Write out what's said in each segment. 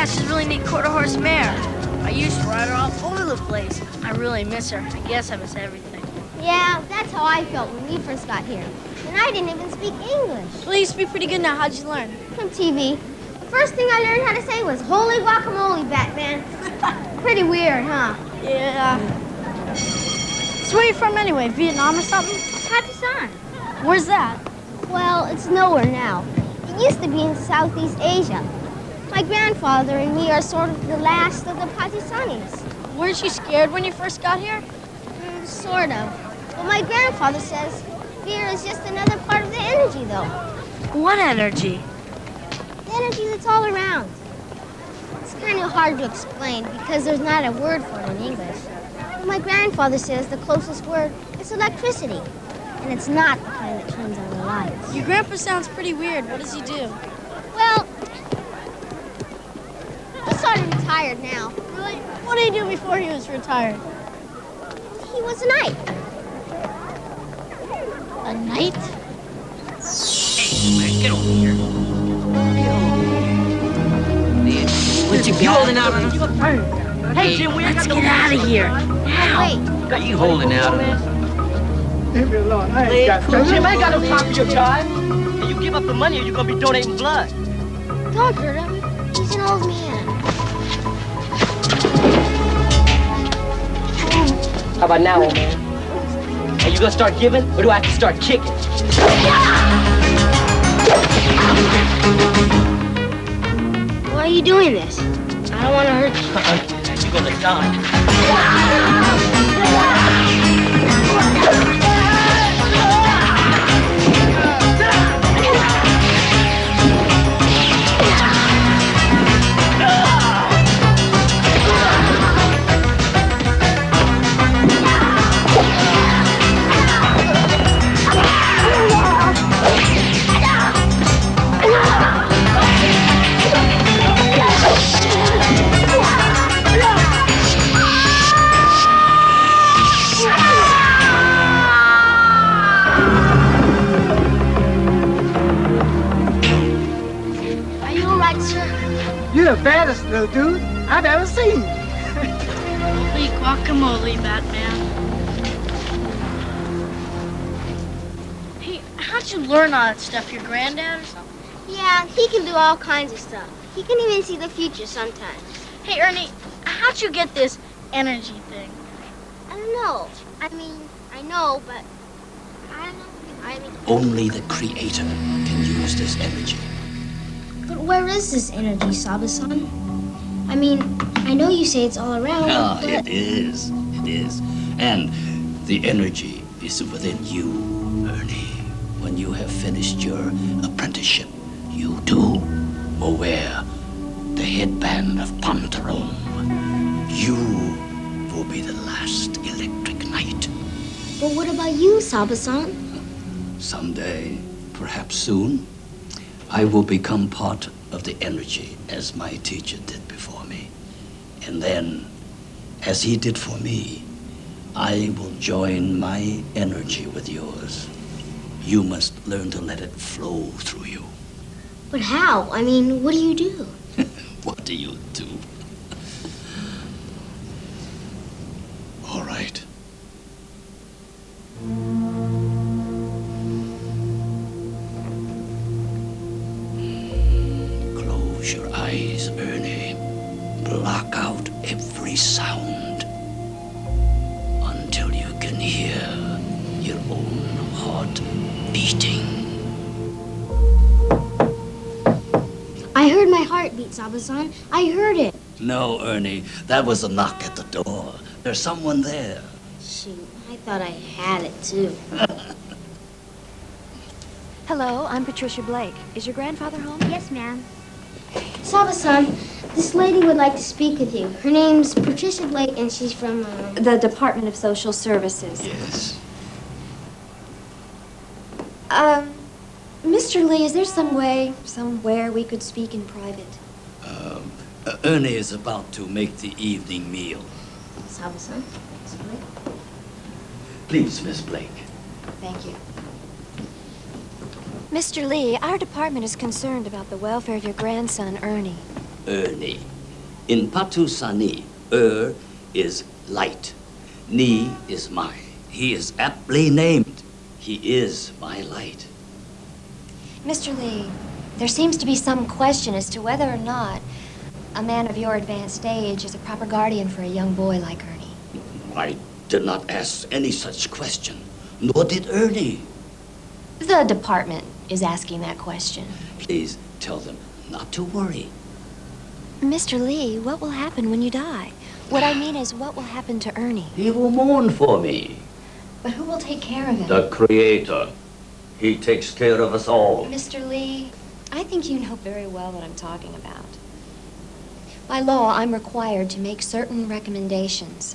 she's a really neat quarter-horse mare. I used to ride her all over the place. I really miss her. I guess I miss everything. Yeah, that's how I felt when we first got here. And I didn't even speak English. Well, you speak pretty good now. How'd you learn? From TV. The first thing I learned how to say was, "Holy guacamole, Batman." Pretty weird, huh? Yeah. So where are you from anyway? Vietnam or something? Pakistan. Where's that? Well, it's nowhere now. It used to be in Southeast Asia. My grandfather and me are sort of the last of the Pakistanis. Weren't you scared when you first got here? Sort of. But my grandfather says fear is just another part of the energy, though. What energy? The energy that's all around. It's kind of hard to explain because there's not a word for it in English. But my grandfather says the closest word is electricity. And it's not the kind that turns on the lights. Your grandpa sounds pretty weird. What does he do? Well, he's sort of retired now. Really? What did he do before he was retired? He was a knight. A knight? Hey, man, get over here. What you holding out on us? Hey, Jim, let's get out of here. Now. Wait. Got you holding out on us. Leave me alone. I ain't got time. Jim, I ain't got no time for your jive. Hey, you give up the money or you're gonna be donating blood. Don't hurt him. He's an old man. How about now, old man? Are you gonna start giving or do I have to start kicking? Why are you doing this? I don't want to hurt you. You're gonna die. You're the baddest little dude I've ever seen. Holy guacamole, Batman. Hey, how'd you learn all that stuff? Your granddad or something? Yeah, he can do all kinds of stuff. He can even see the future sometimes. Hey, Ernie, how'd you get this energy thing? I don't know. I mean, I know, but I don't know. Only the Creator can use this energy. But where is this energy, Saba-san? I mean, I know you say it's all around, Ah, but... it is. It is. And the energy is within you, Ernie. When you have finished your apprenticeship, you too will wear the headband of Pontarone. You will be the last electric knight. But what about you, Saba-san? Someday, perhaps soon, I will become part of the energy as my teacher did before me. And then, as he did for me, I will join my energy with yours. You must learn to let it flow through you. But how? I mean, what do you do? What do you do? All right. Close your eyes, Ernie. Block out every sound until you can hear your own heart beating. I heard my heartbeat, Saba-san. I heard it. No, Ernie, that was a knock at the door. There's someone there. Shoot, I thought I had it, too. Hello, I'm Patricia Blake. Is your grandfather home? Yes, ma'am. Saba-san, this lady would like to speak with you. Her name's Patricia Blake, and she's from, The Department of Social Services. Yes. Mr. Lee, is there somewhere we could speak in private? Ernie is about to make the evening meal. Saba-san. Please, Miss Blake. Thank you. Mr. Lee, our department is concerned about the welfare of your grandson, Ernie. Ernie. In Patusani, is light. Ni is my. He is aptly named. He is my light. Mr. Lee, there seems to be some question as to whether or not a man of your advanced age is a proper guardian for a young boy like Ernie. I did not ask any such question, nor did Ernie. The department is asking that question. Please tell them not to worry. Mr. Lee, what will happen when you die? What I mean is, what will happen to Ernie? He will mourn for me. But who will take care of him? The Creator. He takes care of us all. Mr. Lee, I think you know very well what I'm talking about. By law, I'm required to make certain recommendations.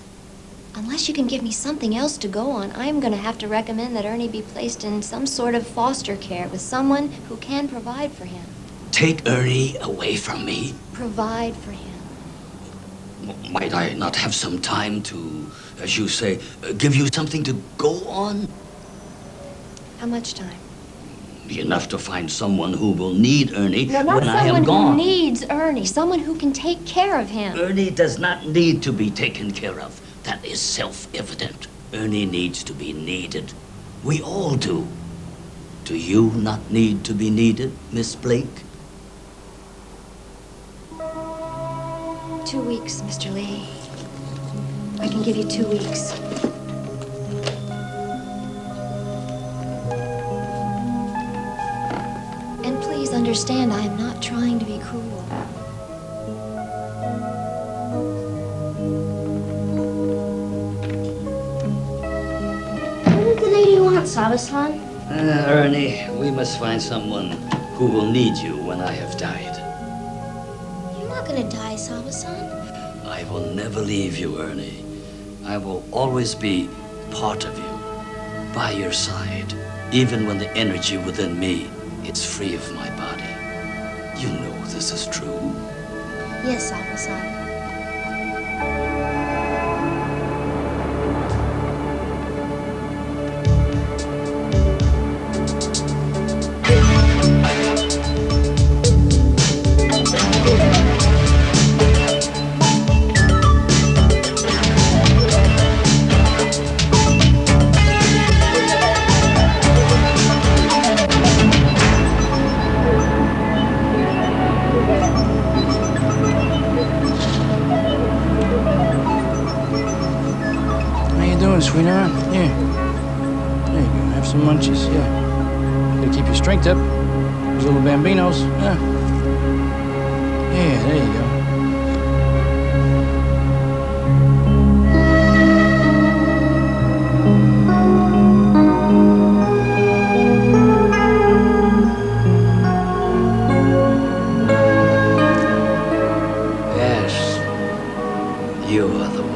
Unless you can give me something else to go on, I'm going to have to recommend that Ernie be placed in some sort of foster care with someone who can provide for him. Take Ernie away from me. Provide for him. Might I not have some time to, as you say, give you something to go on? How much time? Enough to find someone who will need Ernie No, not when I am someone gone. who needs Ernie. Someone who can take care of him. Ernie does not need to be taken care of. That is self-evident. Ernie needs to be needed. We all do. Do you not need to be needed, Miss Blake? 2 weeks, Mr. Lee. I can give you 2 weeks. And please understand, I am not trying to be cruel. What did the lady want, Saba-san? Ernie, we must find someone who will need you when I have died. You're not gonna die, Saba-san. I will never leave you, Ernie. I will always be part of you, by your side, even when the energy within me is free of my body. You know this is true. Yes, Saba-san. Sweetheart, here. There you go. Have some munchies, yeah. Gotta keep your strength up. Those little bambinos, yeah. Yeah, there you go. Yes, you are the one.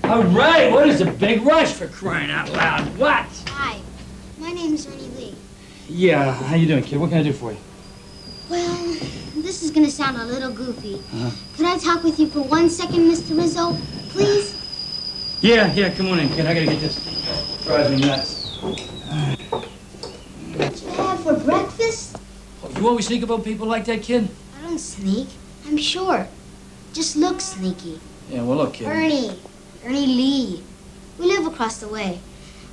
All right, what is a big rush for crying out loud? What? Hi, my name's Ernie Lee. Yeah, how you doing, kid? What can I do for you? Well, this is gonna sound a little goofy. Could I talk with you for 1 second, Mr. Rizzo? Please? Yeah, come on in, kid. I gotta get this. Drives me nuts. What you have for breakfast? Oh, you always think about people like that, kid? I don't sneak. I'm short. Just look sneaky. Yeah, well, look, kid. Ernie Lee. We live across the way.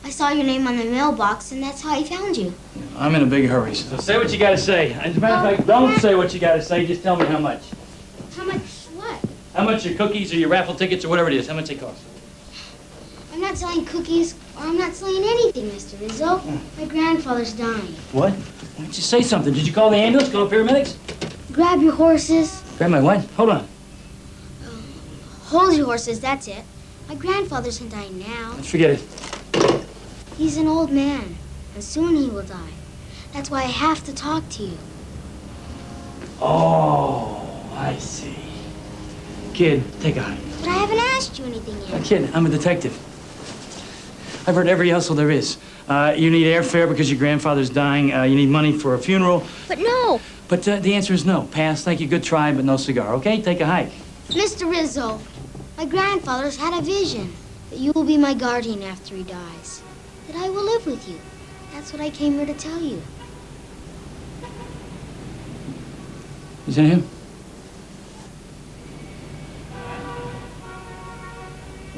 I saw your name on the mailbox, and that's how I found you. I'm in a big hurry, so say what you gotta say. As a matter of fact, don't say what you gotta say. Just tell me how much. How much what? How much your cookies or your raffle tickets or whatever it is. How much they cost? I'm not selling cookies, or I'm not selling anything, Mr. Rizzo. My grandfather's dying. What? Why don't you say something? Did you call the ambulance? Call the paramedics? Grab your horses. Grab my what? Hold on. Hold your horses, that's it. My grandfather isn't dying now. Forget it. He's an old man, and soon he will die. That's why I have to talk to you. Oh, I see. Kid, take a hike. But I haven't asked you anything yet. Kid, I'm a detective. I've heard every hustle there is. You need airfare because your grandfather's dying. You need money for a funeral. But no, But the answer is no. Pass, thank you, good try, but no cigar, okay? Take a hike. Mr. Rizzo, my grandfather's had a vision that you will be my guardian after he dies. That I will live with you. That's what I came here to tell you. Is that him?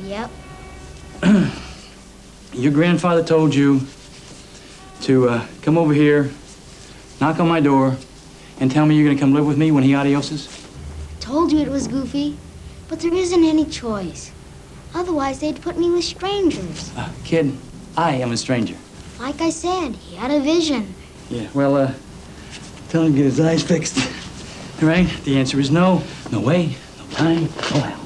Yep. Your grandfather told you to come over here, knock on my door, and tell me you're gonna come live with me when he adioses? Told you it was goofy, but there isn't any choice. Otherwise, they'd put me with strangers. Kid, I am a stranger. Like I said, he had a vision. Yeah, well, tell him to get his eyes fixed. All right? The answer is no. No way, no time, no how.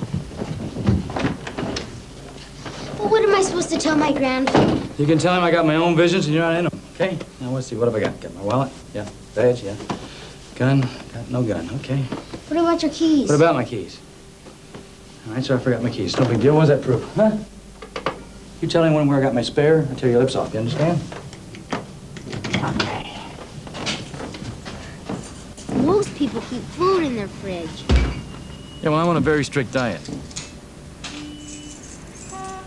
But what am I supposed to tell my grandfather? You can tell him I got my own visions and you're not in them, okay? Now, let's see, what have I got? Got my wallet? Yeah. Badge? Yeah. Gun? Got no gun, okay. What about your keys? What about my keys? All right, so I forgot my keys. No big deal. What does that prove? Huh? You tell anyone where I got my spare, I'll tear your lips off. You understand? Okay. Most people keep food in their fridge. Yeah, well, I'm on a very strict diet. All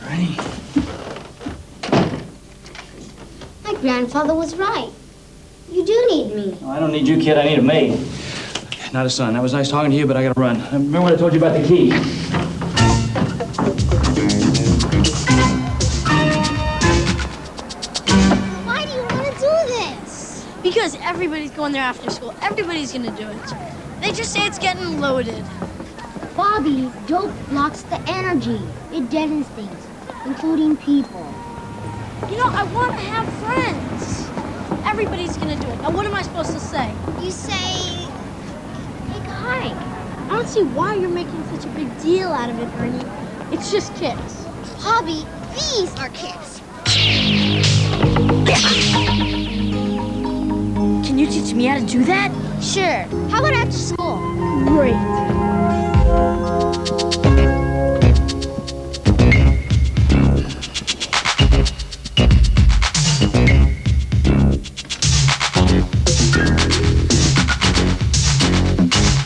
righty. My grandfather was right. You do need me. No, I don't need you, kid. I need a maid. Not a son. That was nice talking to you, but I gotta run. Remember what I told you about the key? Why do you want to do this? Because everybody's going there after school. Everybody's gonna do it. They just say it's getting loaded. Bobby, dope blocks the energy. It deadens things, including people. You know, I want to have friends. Everybody's gonna do it. Now, what am I supposed to say? You say, take a hike. I don't see why you're making such a big deal out of it, Ernie. It's just kicks. Bobby, these are kicks. Can you teach me how to do that? Sure. How about after school? Great.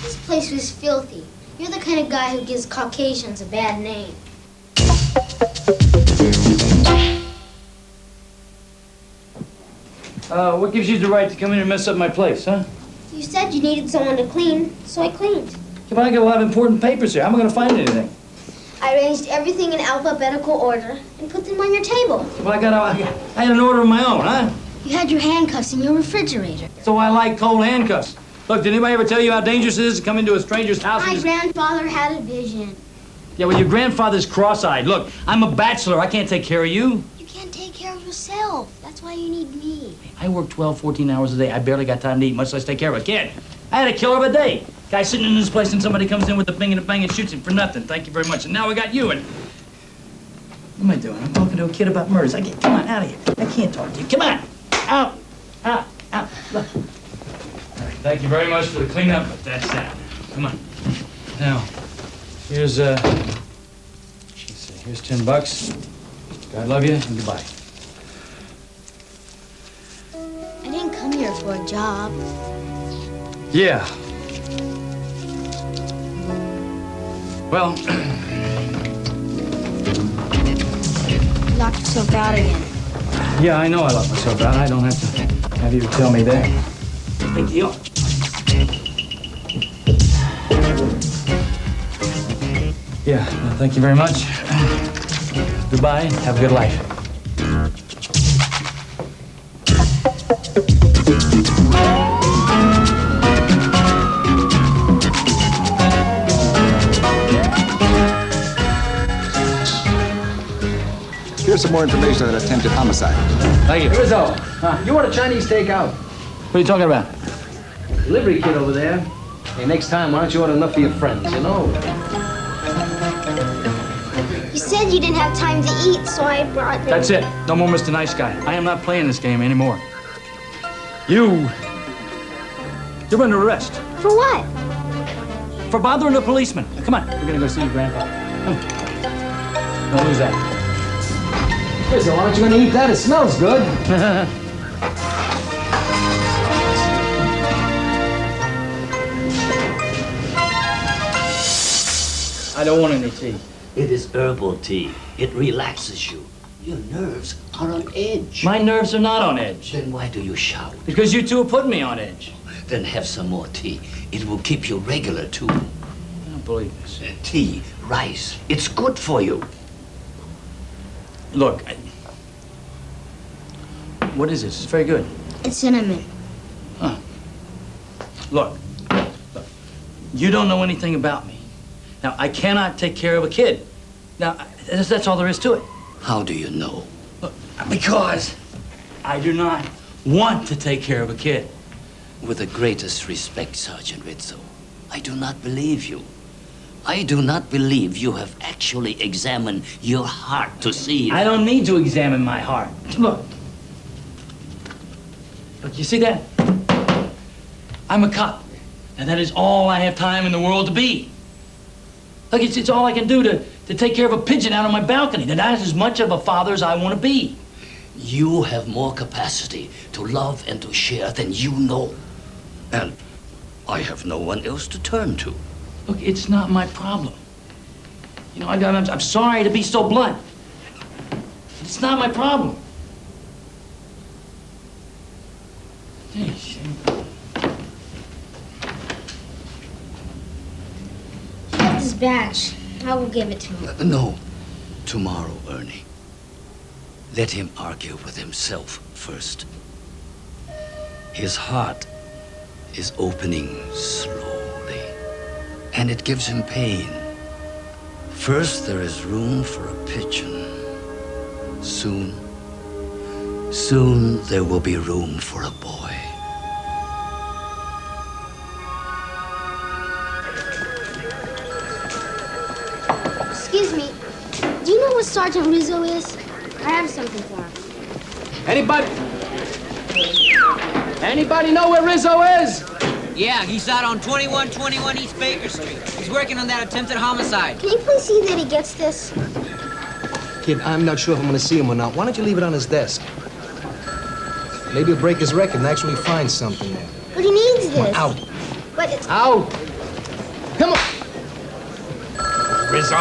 This place was filthy. You're the kind of guy who gives Caucasians a bad name. What gives you the right to come in and mess up my place, huh? You said you needed someone to clean, so I cleaned. Come on, I got a lot of important papers here. How am I gonna find anything? I arranged everything in alphabetical order and put them on your table. Well, I had an order of my own, huh? You had your handcuffs in your refrigerator. So I like cold handcuffs. Look, did anybody ever tell you how dangerous it is to come into a stranger's house? My and just... grandfather had a vision. Yeah, well, your grandfather's cross-eyed. Look, I'm a bachelor. I can't take care of you. You can't take care of yourself. That's why you need me. I work 12, 14 hours a day. I barely got time to eat, much less take care of a kid. I had a killer of a day. Guy sitting in this place and somebody comes in with a bing and a bang and shoots him for nothing. Thank you very much. And now I got you and... What am I doing? I'm talking to a kid about murders. Come on, out of here. I can't talk to you. Come on. Out. Out. Out. Look. All right, thank you very much for the cleanup, but that's that. Come on. Now, here's, let's see, here's $10. God love you, and goodbye. I didn't come here for a job. Yeah. Well, You locked yourself out again. yeah, I know I locked myself out. I don't have to have you tell me that. Big deal. Yeah, well, thank you very much. Goodbye, and have a good life. Here's some more information on an attempted homicide. Thank you. Rizzo, you want a Chinese takeout? What are you talking about? Delivery kid over there. Hey, next time, why don't you order enough for your friends, you know? You said you didn't have time to eat, so I brought them. That's it. No more Mr. Nice Guy. I am not playing this game anymore. You're under arrest For what? for bothering a policeman. Come on, we're gonna go see your grandfather. Come. Don't lose that. Rizzo, why aren't you gonna eat that? It smells good. I don't want any tea. It is herbal tea. It relaxes you. Your nerves are on edge. My nerves are not on edge. Then why do you shout? Because you two are putting me on edge. Then have some more tea. It will keep you regular, too. I don't believe this. Tea, rice, it's good for you. Look, what is this? It's very good. It's cinnamon. Huh. Look, you don't know anything about me. Now, I cannot take care of a kid. Now, that's all there is to it. How do you know? Look, because I do not want to take care of a kid. With the greatest respect, Sergeant Rizzo, I do not believe you. I do not believe you have actually examined your heart to see. I don't need to examine my heart. Look. Look, you see that? I'm a cop, and that is all I have time in the world to be. Look, it's all I can do to take care of a pigeon out on my balcony. And that is as much of a father as I want to be. You have more capacity to love and to share than you know. And I have no one else to turn to. Look, it's not my problem. You know, I'm sorry to be so blunt. It's not my problem. Jeez. He left his badge. I will give it to him. No. Tomorrow, Ernie. Let him argue with himself first. His heart is opening slowly, and it gives him pain. First, there is room for a pigeon. Soon there will be room for a boy. Excuse me. Do you know what Sergeant Rizzo is? I have something for him. Anybody know where Rizzo is? Yeah, he's out on 2121 East Baker Street. He's working on that attempted homicide. Can you please see that he gets this? Kid, I'm not sure if I'm gonna see him or not. Why don't you leave it on his desk? Maybe he'll break his record and actually find something there. But he needs this. Come on, out. But it's... Out! Come on! Rizzo!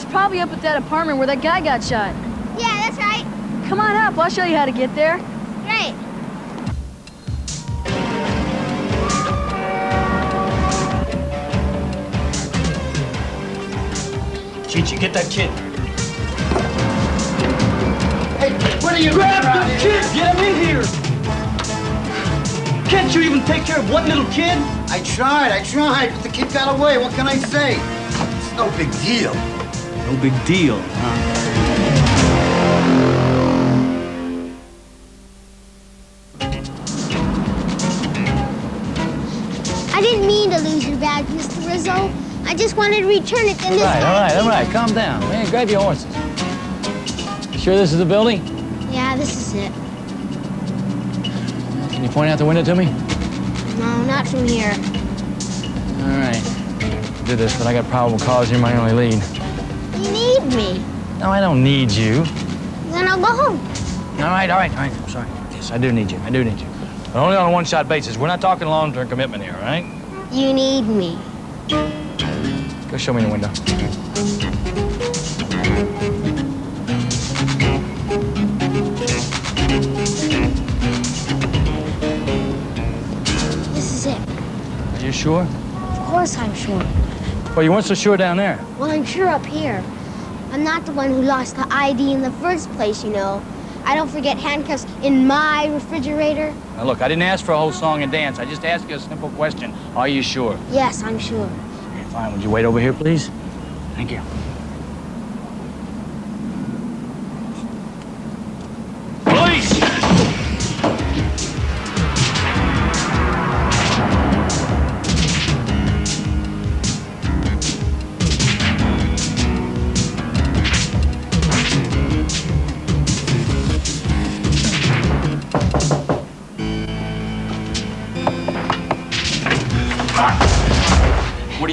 Probably up at that apartment where that guy got shot. Yeah, that's right. Come on up, I'll show you how to get there. Great. Chichi, get that kid. Hey, what are you Grab doing the kid! Get him in here! Can't you even take care of one little kid? I tried, but the kid got away. What can I say? It's no big deal. No big deal, huh? I didn't mean to lose your badge, Mr. Rizzo. I just wanted to return it, then this guy... All right. Calm down. Man, grab your horses. You sure this is the building? Yeah, this is it. Can you point out the window to me? No, not from here. All right. Do this, but I got probable cause. You're my only lead. You need me. No, I don't need you. Then I'll go home. All right. I'm sorry. Yes, I do need you. But only on a one-shot basis. We're not talking long-term commitment here, all right? You need me. Go show me the window. This is it. Are you sure? Of course I'm sure. Well, you weren't so sure down there. Well, I'm sure up here. I'm not the one who lost the ID in the first place, you know. I don't forget handcuffs in my refrigerator. Now, look, I didn't ask for a whole song and dance. I just asked you a simple question. Are you sure? Yes, I'm sure. Okay, fine. Would you wait over here, please? Thank you. Police!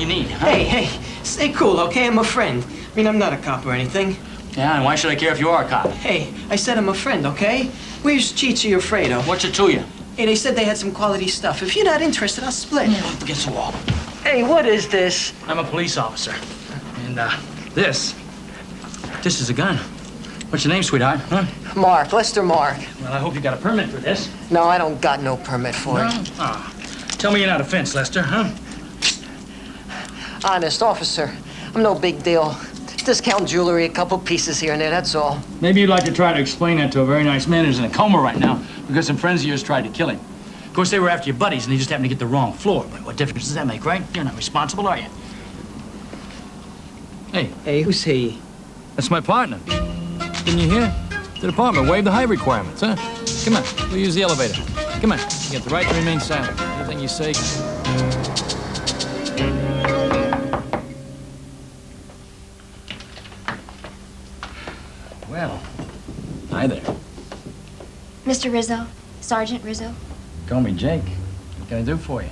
you need, huh? Hey, stay cool, okay? I'm a friend. I mean, I'm not a cop or anything. Yeah, and why should I care if you are a cop? Hey, I said I'm a friend, okay? Where's Chichi or Fredo? What's it to you? Hey, they said they had some quality stuff. If you're not interested, I'll split. Up against the wall. Hey, what is this? I'm a police officer. And, this is a gun. What's your name, sweetheart, huh? Mark, Lester Mark. Well, I hope you got a permit for this. No, I don't got no permit for it. Ah. Tell me you're not a fence, Lester, huh? Honest, officer. I'm no big deal. Discount jewelry, a couple pieces here and there, that's all. Maybe you'd like to try to explain that to a very nice man who's in a coma right now because some friends of yours tried to kill him. Of course, they were after your buddies, and they just happened to get the wrong floor. But what difference does that make, right? You're not responsible, are you? Hey. Hey, who's he? That's my partner. Didn't you hear? The department waived the height requirements, huh? Come on, we'll use the elevator. Come on, you get the right to remain silent. Anything you say... Well, hi there. Mr. Rizzo, Sergeant Rizzo. Call me Jake. What can I do for you?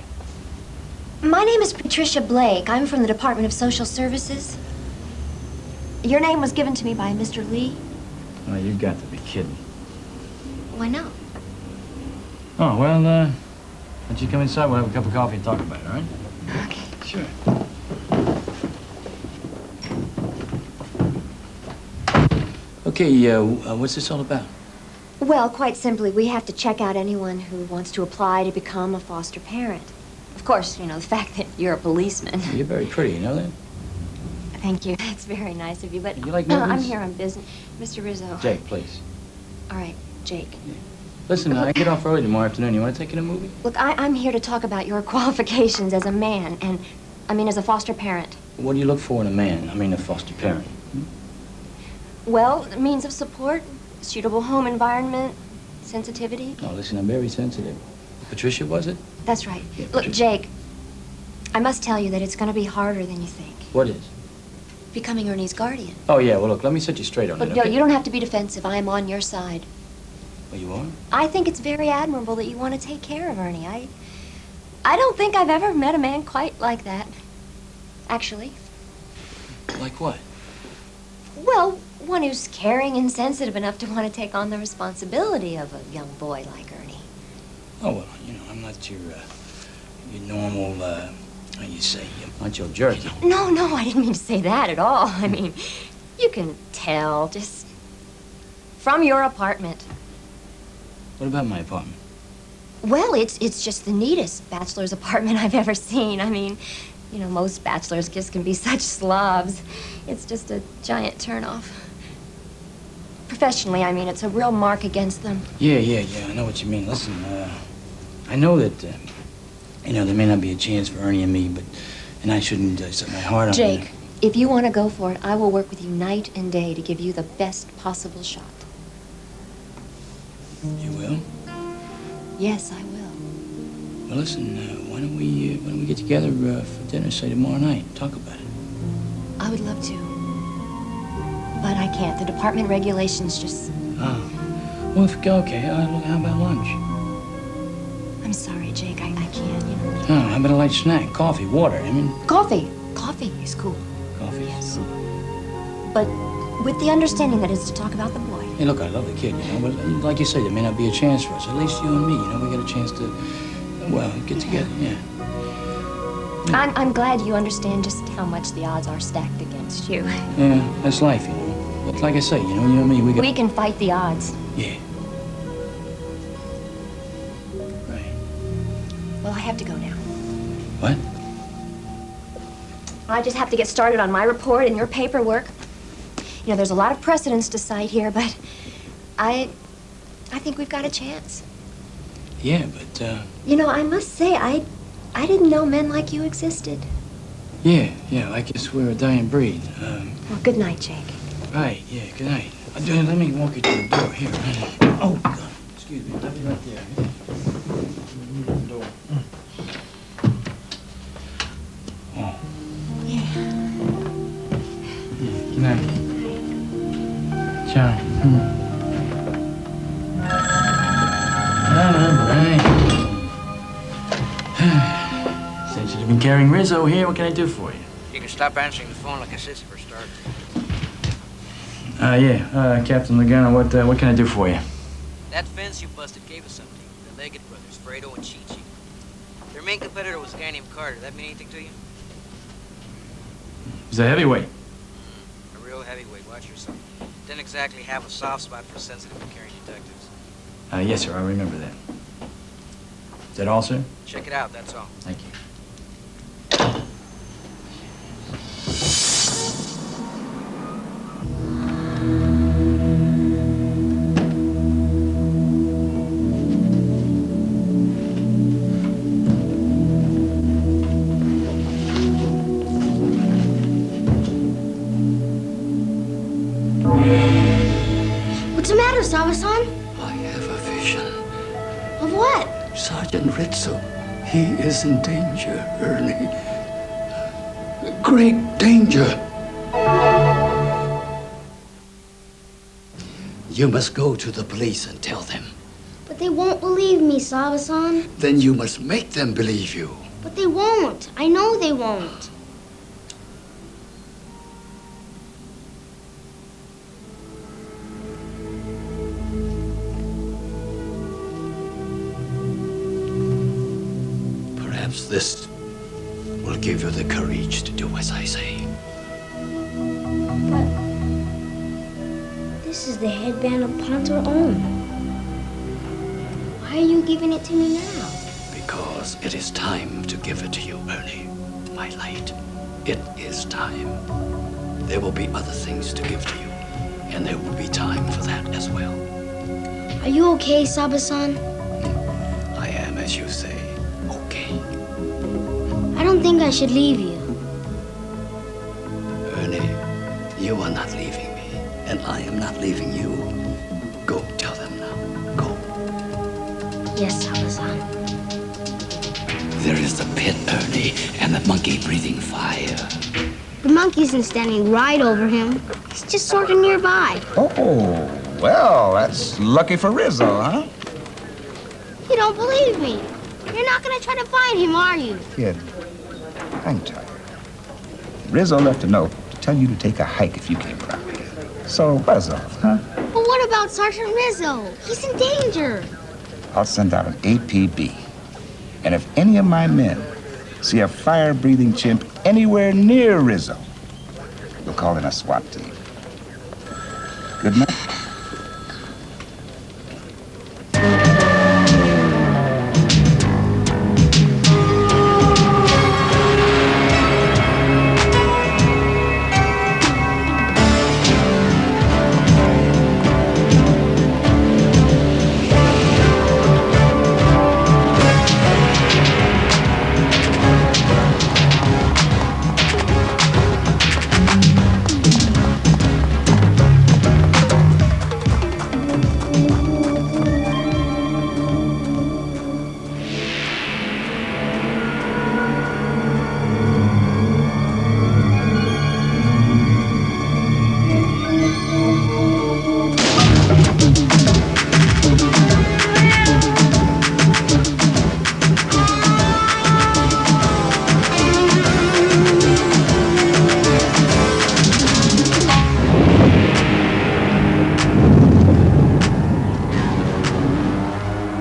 My name is Patricia Blake. I'm from the Department of Social Services. Your name was given to me by Mr. Lee. Oh, you got to be kidding. Why not? Oh, well, why don't you come inside? We'll have a cup of coffee and talk about it, all right? Okay. Sure. Okay, what's this all about? Well, quite simply, we have to check out anyone who wants to apply to become a foster parent. Of course, you know, the fact that you're a policeman. You're very pretty, you know that? Thank you. That's very nice of you, but You like I'm movies? here on business. Mr. Rizzo. Jake, please. All right, Jake. Listen, I get off early tomorrow afternoon. You want to take in a movie? Look, I'm here to talk about your qualifications as a man and, I mean, as a foster parent. What do you look for in a man? I mean, a foster parent. Well, means of support, suitable home environment, sensitivity. Oh, listen, I'm very sensitive. Patricia, was it? That's right. Yeah, Look, Patricia. Jake, I must tell you that it's going to be harder than you think. What is? Becoming Ernie's guardian. Oh, yeah, well, look, let me set you straight on Look, it, no, okay? you don't have to be defensive. I am on your side. Oh, you are? I think it's very admirable that you want to take care of Ernie. I don't think I've ever met a man quite like that. Actually. Like what? Well, one who's caring and sensitive enough to want to take on the responsibility of a young boy like Ernie. Oh, well, you know, I'm not your normal, how you say, macho jerk. No, I didn't mean to say that at all. I mean, you can tell just from your apartment. What about my apartment? Well, it's just the neatest bachelor's apartment I've ever seen. I mean, you know, most bachelors just can be such slobs. It's just a giant turnoff. Professionally, I mean, it's a real mark against them. Yeah, I know what you mean. Listen, I know that, you know, there may not be a chance for Ernie and me, and I shouldn't set my heart on it. Jake, if you want to go for it, I will work with you night and day to give you the best possible shot. You will? Yes, I will. Well, listen, why don't we get together for dinner, say, tomorrow night, talk about it? I would love to. But I can't. The department regulations just... Oh. Well, okay, look, how about lunch? I'm sorry, Jake. I can't, you know. Oh, how about a light snack? Coffee, water, I mean... Coffee. Coffee is cool. Coffee? Yes. But with the understanding that it's to talk about the boy. Hey, look, I love the kid, you know, but like you say, there may not be a chance for us. At least you and me, you know, we got a chance to, well, get together, yeah. I'm glad you understand just how much the odds are stacked against you. Yeah, that's life, you know. But like I say, you know, you and me, we can fight the odds. Yeah. Right. Well, I have to go now. What? I just have to get started on my report and your paperwork. You know, there's a lot of precedents to cite here, but I think we've got a chance. Yeah, but, You know, I must say, I didn't know men like you existed. Yeah, I guess we're a dying breed. Well, good night, Jake. Right, yeah, good night. Let me walk you to the door here. Oh, God. Excuse me, let me right there. The door. Oh. Yeah. Good night. Ciao. All right. Sensitive Been carrying Rizzo here. What can I do for you? You can stop answering the phone like a sissy for a start. Captain Lagana, what can I do for you? That fence you busted gave us something. The Leggett brothers, Fredo and Chi-Chi. Their main competitor was a guy named Carter. That mean anything to you? He's a heavyweight. A real heavyweight. Watch yourself. Didn't exactly have a soft spot for sensitive and caring detectives. Yes, sir. I remember that. Is that all, sir? Check it out, that's all. Thank you. What's the matter, Saba-san? I have a vision. Of what? Sergeant Rizzo, he is in danger, Ernie. Great danger. You must go to the police and tell them. But they won't believe me, Saba-san. Then you must make them believe you. But they won't. I know they won't. Perhaps this will give you the courage to do as I say. But this is the headband of Pontor Ohm. Why are you giving it to me now? Because it is time to give it to you, Ernie. My light. It is time. There will be other things to give to you, and there will be time for that as well. Are you okay, Saba-san? I am, as you say, okay. I don't think I should leave you. Ernie, you are not leaving me, and I am not leaving you. Go, tell them now. Go. Yes, Saba-san. There is the pit, Ernie, and the monkey breathing fire. The monkey isn't standing right over him. He's just sort of nearby. Oh, well, that's lucky for Rizzo, huh? You don't believe me. You're not going to try to find him, are you? Kid, hang tight. Rizzo left a note to tell you to take a hike if you came around here. So buzz off, huh? But what about Sergeant Rizzo? He's in danger. I'll send out an APB. And if any of my men see a fire-breathing chimp anywhere near Rizzo, we'll call in a SWAT team. Good night.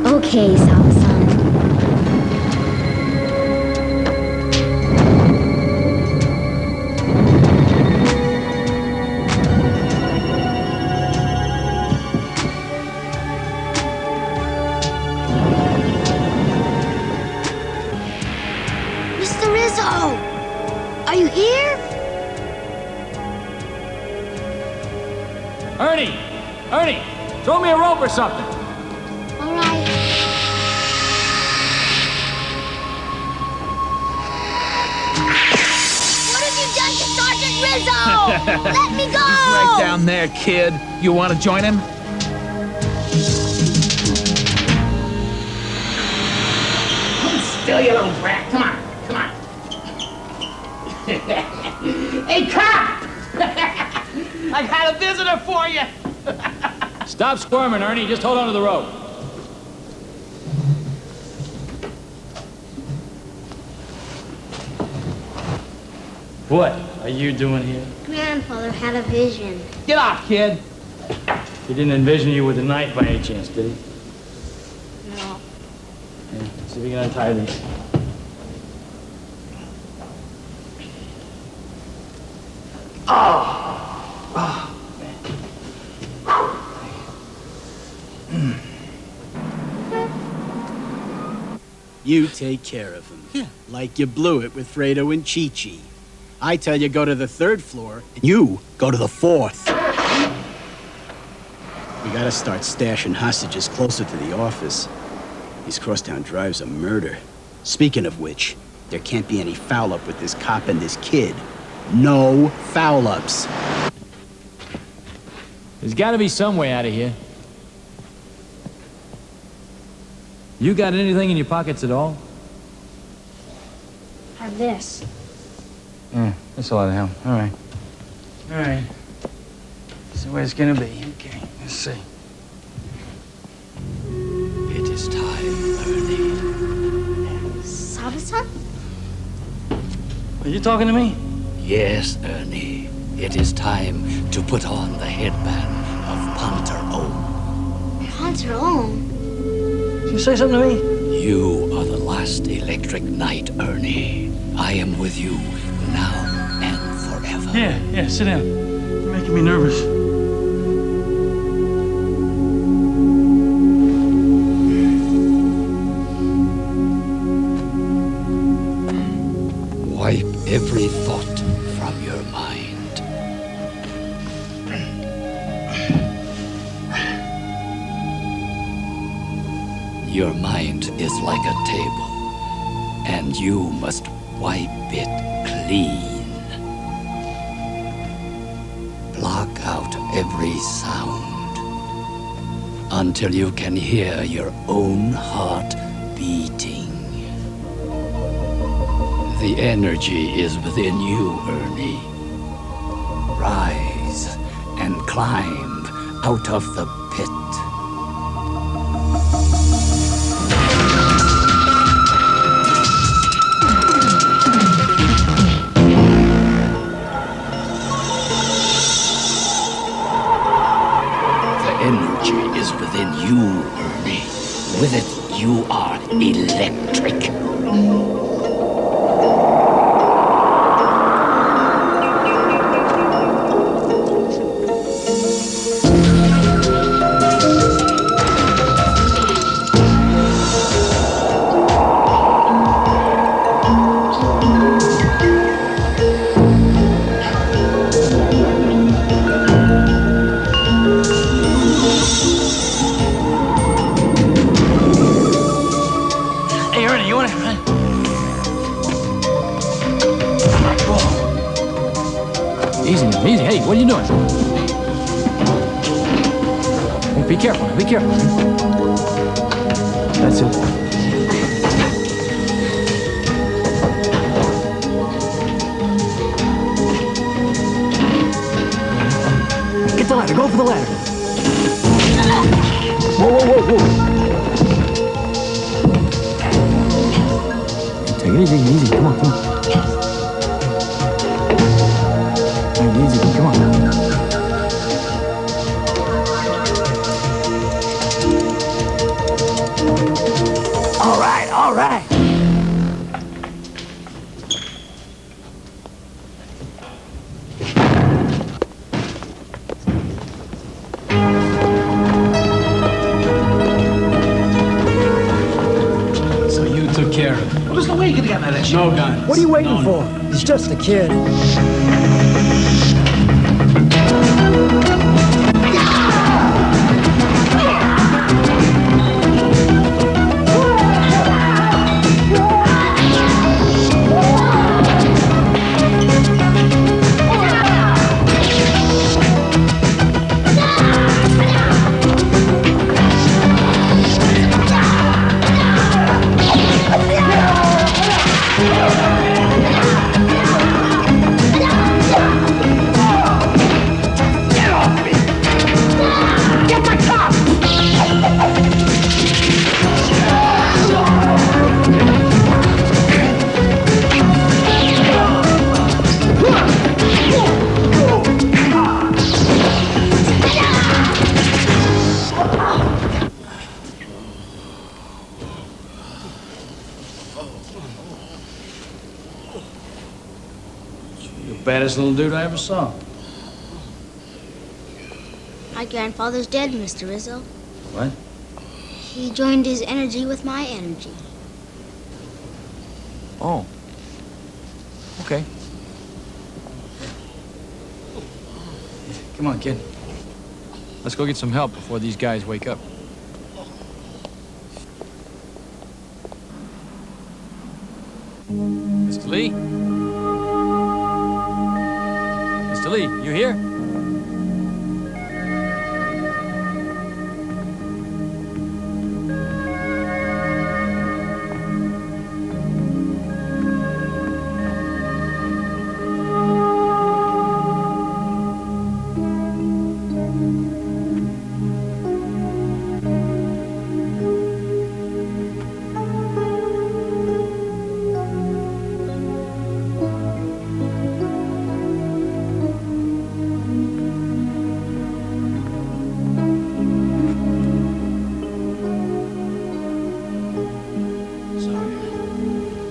Okay, Saba-san. Mr. Rizzo! Are you here? Ernie! Ernie! Throw me a rope or something. All right. What have you done to Sergeant Rizzo? Let me go! He's right down there, kid. You want to join him? Still, you little brat. Come on, come on. Hey, cop! I've had a visitor for you. Stop squirming, Ernie. Just hold on to the rope. What are you doing here? Grandfather had a vision. Get off, kid. He didn't envision you with a knife by any chance, did he? No. Yeah, see if we can untie these. You take care of him. Yeah. Like you blew it with Fredo and Chi-Chi. I tell you, go to the 3rd floor, and you go to the 4th. We gotta start stashing hostages closer to the office. These crosstown drives are murder. Speaking of which, there can't be any foul-up with this cop and this kid. No foul-ups. There's got to be some way out of here. You got anything in your pockets at all? Have this. Yeah, that's a lot of help. All right. All right. This is the way it's gonna be. Okay, let's see. It is time, Ernie. Sabasan? Are you talking to me? Yes, Ernie. It is time to put on the headband of Panter Om. Panter Om? Did you say something to me? You are the last electric knight, Ernie. I am with you now and forever. Yeah, sit down. You're making me nervous. Wipe every thought from your mind. Your mind is like a table, and you must wipe it clean. Block out every sound until you can hear your own heart beating. The energy is within you, Ernie. Rise and climb out of the pit. The energy is within you, Ernie. With it, you are electric. Hey, Ernie, you wanna... Whoa. Easy, easy. Hey, what are you doing? Hey, be careful, be careful. That's it. Get the ladder, go for the ladder. Whoa, whoa, whoa, whoa. Take it easy, easy. Come on, come on. Take it easy, come on. All right, all right. So you took care of him. Well, there's no way you could have gotten that shit. No guns. What are you waiting No, for? He's just a kid. Yeah! baddest little dude I ever saw. My grandfather's dead, Mr. Rizzo. What? He joined his energy with my energy. Oh. Okay. Come on, kid. Let's go get some help before these guys wake up. Mr. Lee? Mr. Lee, you here?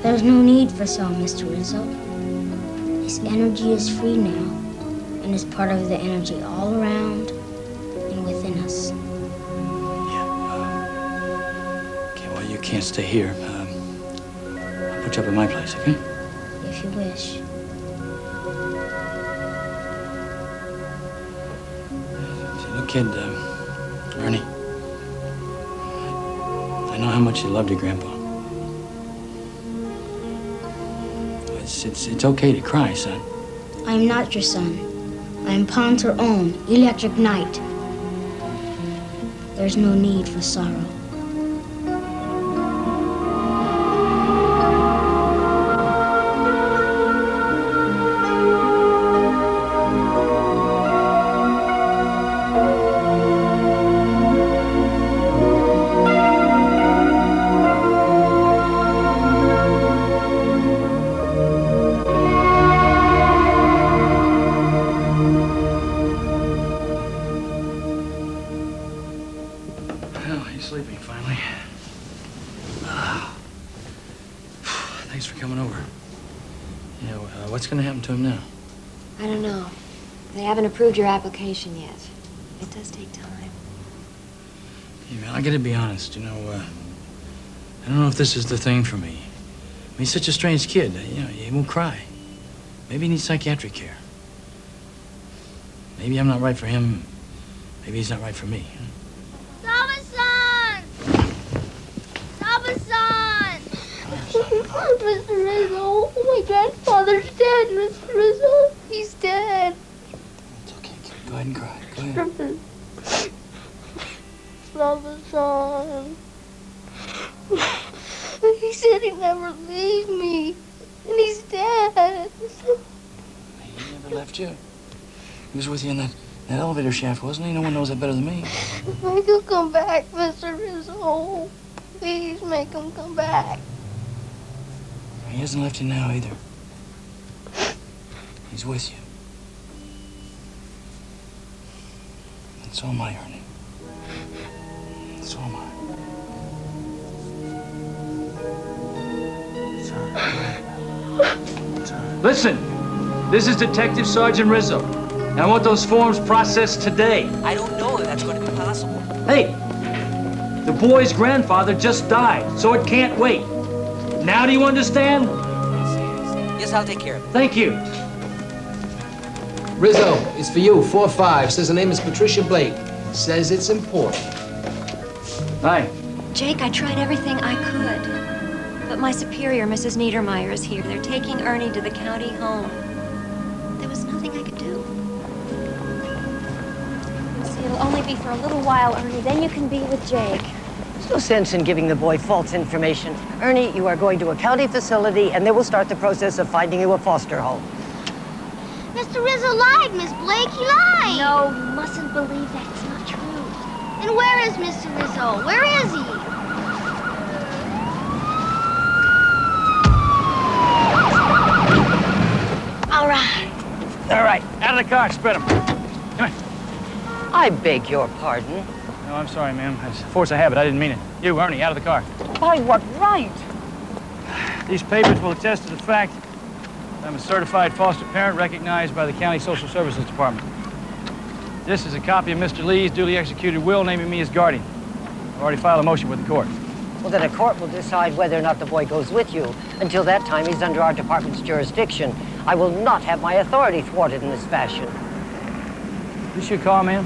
There's no need for song, Mr. Rizzo. His energy is free now, and is part of the energy all around and within us. Okay, well, you can't stay here. I'll put you up at my place, okay? If you wish. See, look, kid, Ernie, I know how much you loved your grandpa. It's okay to cry, son. I am not your son. I am Ponter own, electric knight. There's no need for sorrow. Sleeping finally. Thanks for coming over. Yeah, what's going to happen to him now? I don't know. They haven't approved your application yet. It does take time. Hey, man, I got to be honest. You know, I don't know if this is the thing for me. I mean, he's such a strange kid. You know, he won't cry. Maybe he needs psychiatric care. Maybe I'm not right for him. Maybe he's not right for me. Mr. Rizzo, my grandfather's dead, Mr. Rizzo. He's dead. It's okay, kid. Go ahead and cry. Go ahead. Son. He said he'd never leave me, and he's dead. He never left you. He was with you in that elevator shaft, wasn't he? No one knows that better than me. Make him come back, Mr. Rizzo. Please make him come back. He hasn't left you now either. He's with you. And so am I, Ernie. And so am I. It's all right. It's all right. Listen, this is Detective Sergeant Rizzo. And I want those forms processed today. I don't know if that's going to be possible. Hey, the boy's grandfather just died, so it can't wait. Now do you understand? Yes, I'll take care of it. Thank you. Rizzo, it's for you, 4-5. Says her name is Patricia Blake. Says it's important. Hi. Jake, I tried everything I could. But my superior, Mrs. Niedermeyer, is here. They're taking Ernie to the county home. There was nothing I could do. See, it'll only be for a little while, Ernie. Then you can be with Jake. There's no sense in giving the boy false information. Ernie, you are going to a county facility, and they will start the process of finding you a foster home. Mr. Rizzo lied, Miss Blake. He lied. No, you mustn't believe that. It's not true. And where is Mr. Rizzo? Where is he? All right. All right, out of the car, spread them. Come here. I beg your pardon. No, I'm sorry, ma'am. It's force of habit. I didn't mean it. You, Ernie, out of the car. By what right? These papers will attest to the fact I'm a certified foster parent recognized by the County Social Services Department. This is a copy of Mr. Lee's duly executed will naming me as guardian. I've already filed a motion with the court. Well, then a court will decide whether or not the boy goes with you. Until that time, he's under our department's jurisdiction. I will not have my authority thwarted in this fashion. Is this your car, ma'am?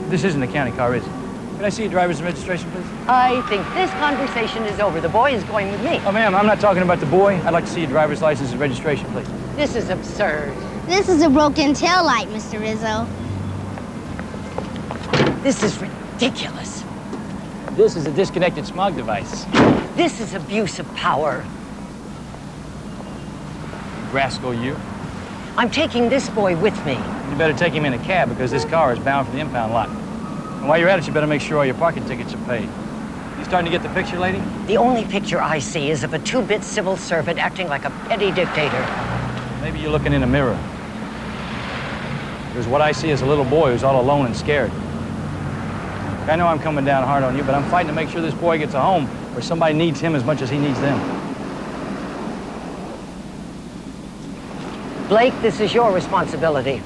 This isn't a county car, is it? Can I see your driver's registration, please? I think this conversation is over. The boy is going with me. Oh, ma'am, I'm not talking about the boy. I'd like to see your driver's license and registration, please. This is absurd. This is a broken taillight, Mr. Rizzo. This is ridiculous. This is a disconnected smog device. This is abuse of power. Rascal, you. I'm taking this boy with me. You better take him in a cab because this car is bound for the impound lot. And while you're at it, you better make sure all your parking tickets are paid. You starting to get the picture, lady? The only picture I see is of a two-bit civil servant acting like a petty dictator. Maybe you're looking in a mirror. Because what I see is a little boy who's all alone and scared. I know I'm coming down hard on you, but I'm fighting to make sure this boy gets a home where somebody needs him as much as he needs them. Blake, this is your responsibility.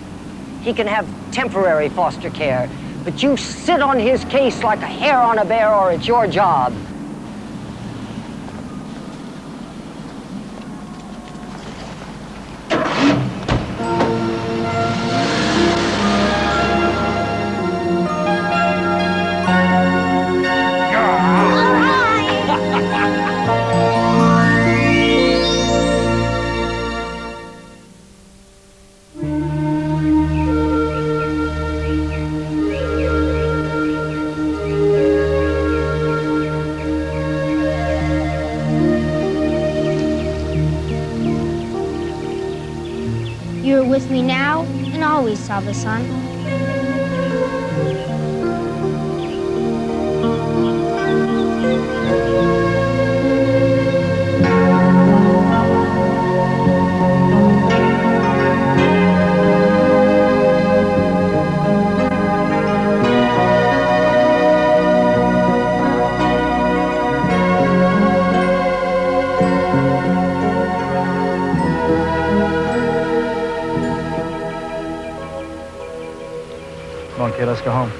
He can have temporary foster care, but you sit on his case like a hair on a bear, or it's your job. You are with me now and always, Salva-san. Come on, kid, let's go home.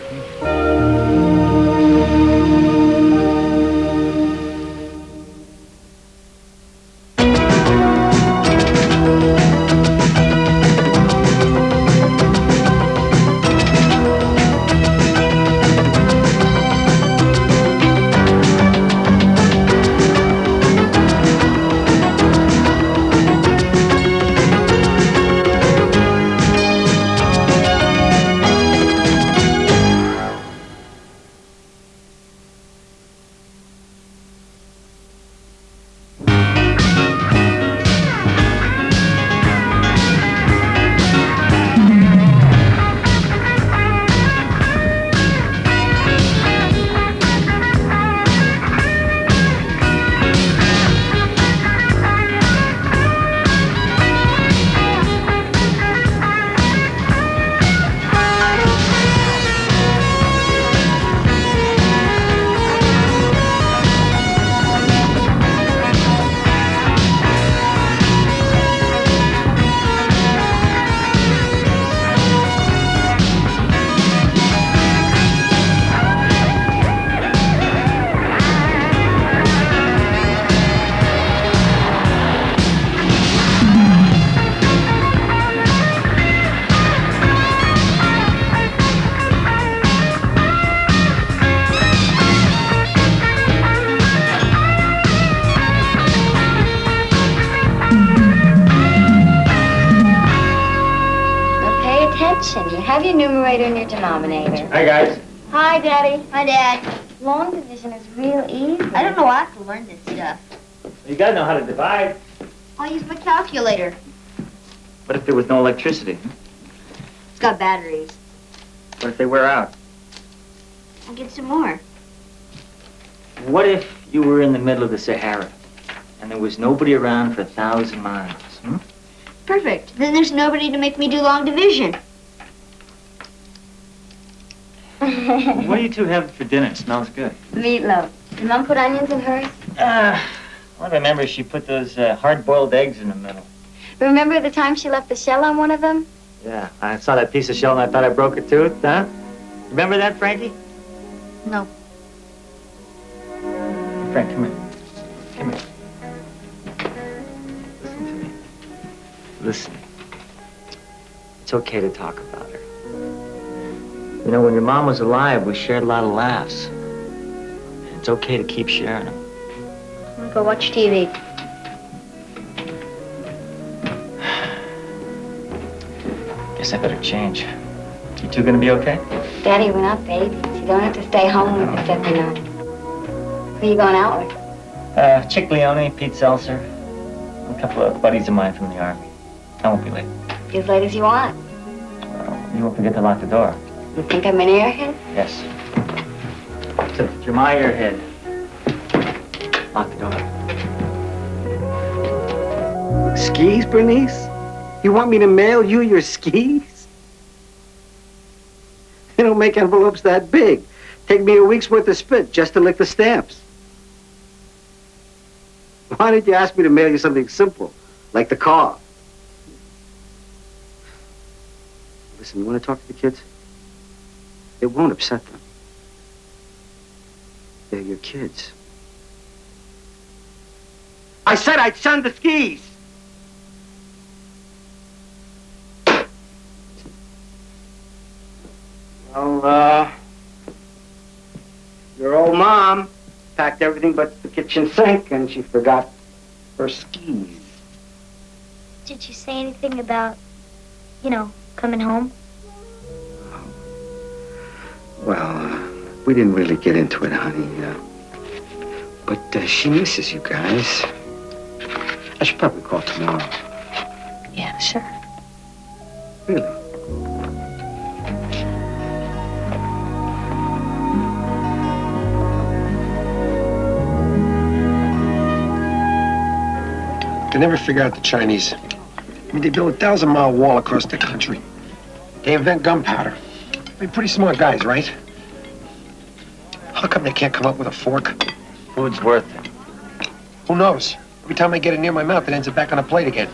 You have your numerator and your denominator. Hi, guys. Hi, Daddy. Hi, Dad. Long division is real easy. I don't know how to learn this stuff. You gotta know how to divide. I'll use my calculator. What if there was no electricity? It's got batteries. What if they wear out? I'll get some more. What if you were in the middle of the Sahara and there was nobody around for 1,000 miles? Perfect. Then there's nobody to make me do long division. What do you two have for dinner? It smells good. Meatloaf. Did Mom put onions in hers? All I remember is she put those hard-boiled eggs in the middle. Remember the time she left the shell on one of them? Yeah, I saw that piece of shell and I thought I broke a tooth, huh? Remember that, Frankie? No. Frank, come here. Come here. Listen to me. Listen. It's okay to talk about her. You know, when your mom was alive, we shared a lot of laughs. And it's okay to keep sharing them. I'm gonna go watch TV. Guess I better change. You two gonna be okay? Daddy went out bathing, so you don't have to stay home with us every night. Who are you going out with? Chick Leone, Pete Seltzer, a couple of buddies of mine from the Army. I won't be late. Be as late as you want. You won't forget to lock the door. You think I'm an airhead? Yes. So, you're my airhead. Lock the door. Skis, Bernice? You want me to mail you your skis? They don't make envelopes that big. Take me a week's worth of spit just to lick the stamps. Why did you ask me to mail you something simple, like the car? Listen, you want to talk to the kids? It won't upset them. They're your kids. I said I'd send the skis! Well, your old mom packed everything but the kitchen sink, and she forgot her skis. Did you say anything about, coming home? Well, we didn't really get into it, honey. But she misses you guys. I should probably call tomorrow. Yeah, sure. Really? They never figure out the Chinese. I mean, they build a 1,000-mile wall across the country. They invent gunpowder. They're pretty smart guys, right? How come they can't come up with a fork? Food's worth it. Who knows? Every time I get it near my mouth, it ends up back on a plate again.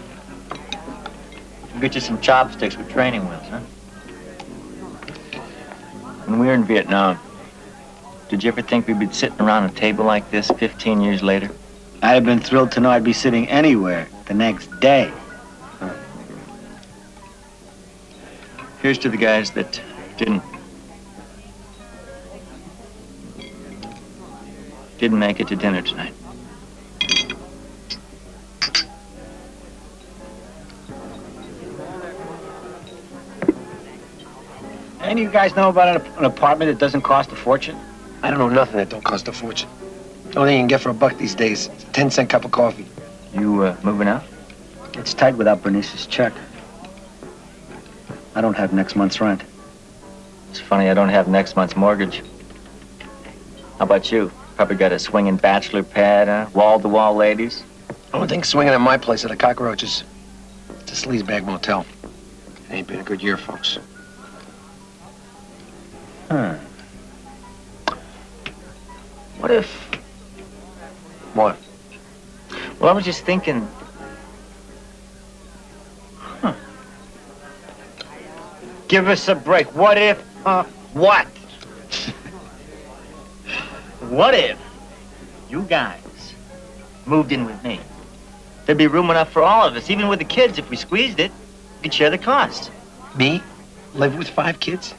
We'll get you some chopsticks with training wheels, huh? When we were in Vietnam, did you ever think we'd be sitting around a table like this 15 years later? I'd have been thrilled to know I'd be sitting anywhere the next day. Here's to the guys that didn't make it to dinner tonight. Any of you guys know about an apartment that doesn't cost a fortune? I don't know nothing that don't cost a fortune. The only thing you can get for $1 these days is a 10-cent cup of coffee. You, moving out? It's tight without Bernice's check. I don't have next month's rent. It's funny, I don't have next month's mortgage. How about you? Probably got a swinging bachelor pad, huh? Wall-to-wall ladies? Only thing swinging at my place are the cockroaches. It's a sleazebag motel. It ain't been a good year, folks. What if... What? Well, I was just thinking... Give us a break. What if... what? What if you guys moved in with me? There'd be room enough for all of us, even with the kids. If we squeezed it, we could share the cost. Me? Live with 5 kids?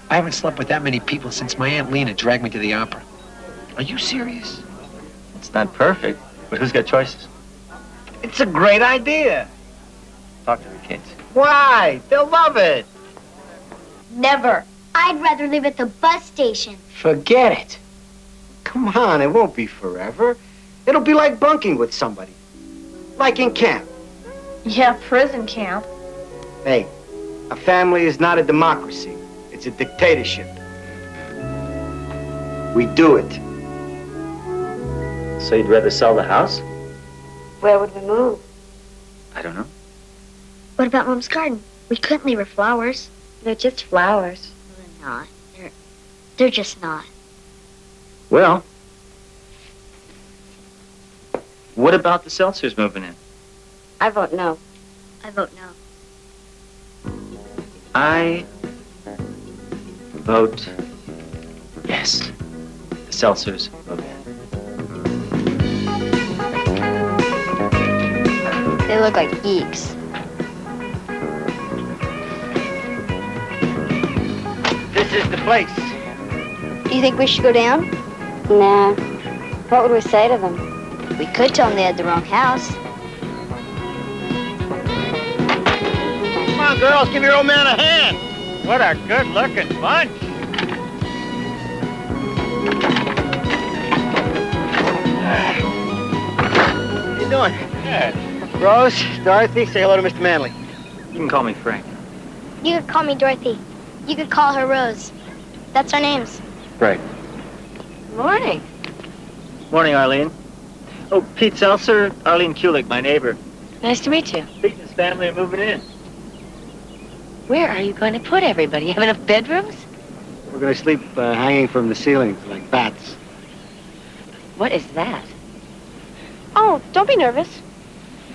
I haven't slept with that many people since my Aunt Lena dragged me to the opera. Are you serious? It's not perfect, but who's got choices? It's a great idea. Talk to the kids. Why? They'll love it. Never. I'd rather live at the bus station. Forget it. Come on, it won't be forever. It'll be like bunking with somebody. Like in camp. Yeah, prison camp. Hey, a family is not a democracy. It's a dictatorship. We do it. So you'd rather sell the house? Where would we move? I don't know. What about Mom's garden? We couldn't leave her flowers. They're just flowers. They're not. They're just not. Well, what about the Seltzers moving in? I vote no. I vote no. I vote yes. The Seltzers vote yes. They look like geeks. This is the place. Do you think we should go down? Nah. What would we say to them? We could tell them they had the wrong house. Come on, girls, give your old man a hand. What a good-looking bunch. How you doing? Good. Rose, Dorothy, say hello to Mr. Manley. You can call me Frank. You could call me Dorothy. You could call her Rose. That's our names. Right. Morning. Morning, Arlene. Oh, Pete Seltzer, Arlene Kulik, my neighbor. Nice to meet you. Pete and his family are moving in. Where are you going to put everybody? You have enough bedrooms? We're going to sleep hanging from the ceilings like bats. What is that? Oh, don't be nervous.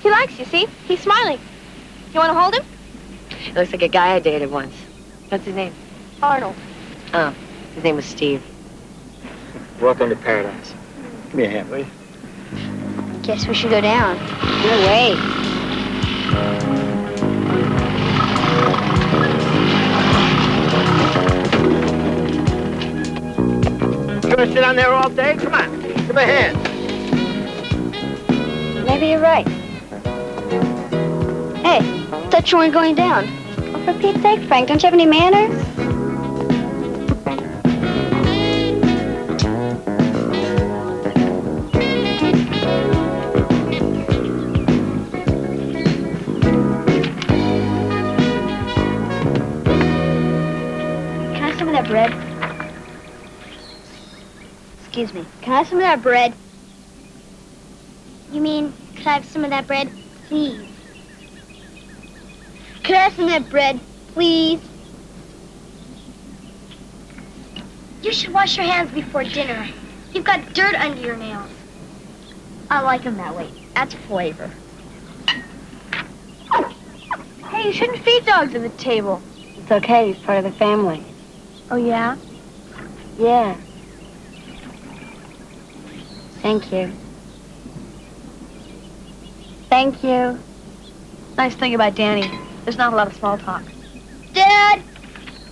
He likes you, see? He's smiling. You want to hold him? It looks like a guy I dated once. What's his name? Arnold. Oh, his name was Steve. Welcome to paradise. Give me a hand, will you? Guess we should go down. No way. You gonna sit down there all day? Come on, give me a hand. Maybe you're right. Hey, thought you weren't going down. Well, for Pete's sake, Frank, don't you have any manners? Can I have some of that bread? Excuse me. Can I have some of that bread? You mean, could I have some of that bread, please? Could I have some of that bread, please? You should wash your hands before dinner. You've got dirt under your nails. I like them that way. That's flavor. Hey, you shouldn't feed dogs at the table. It's okay, he's part of the family. Oh, yeah? Yeah. Thank you. Thank you. Nice thing about Danny, there's not a lot of small talk. Dad,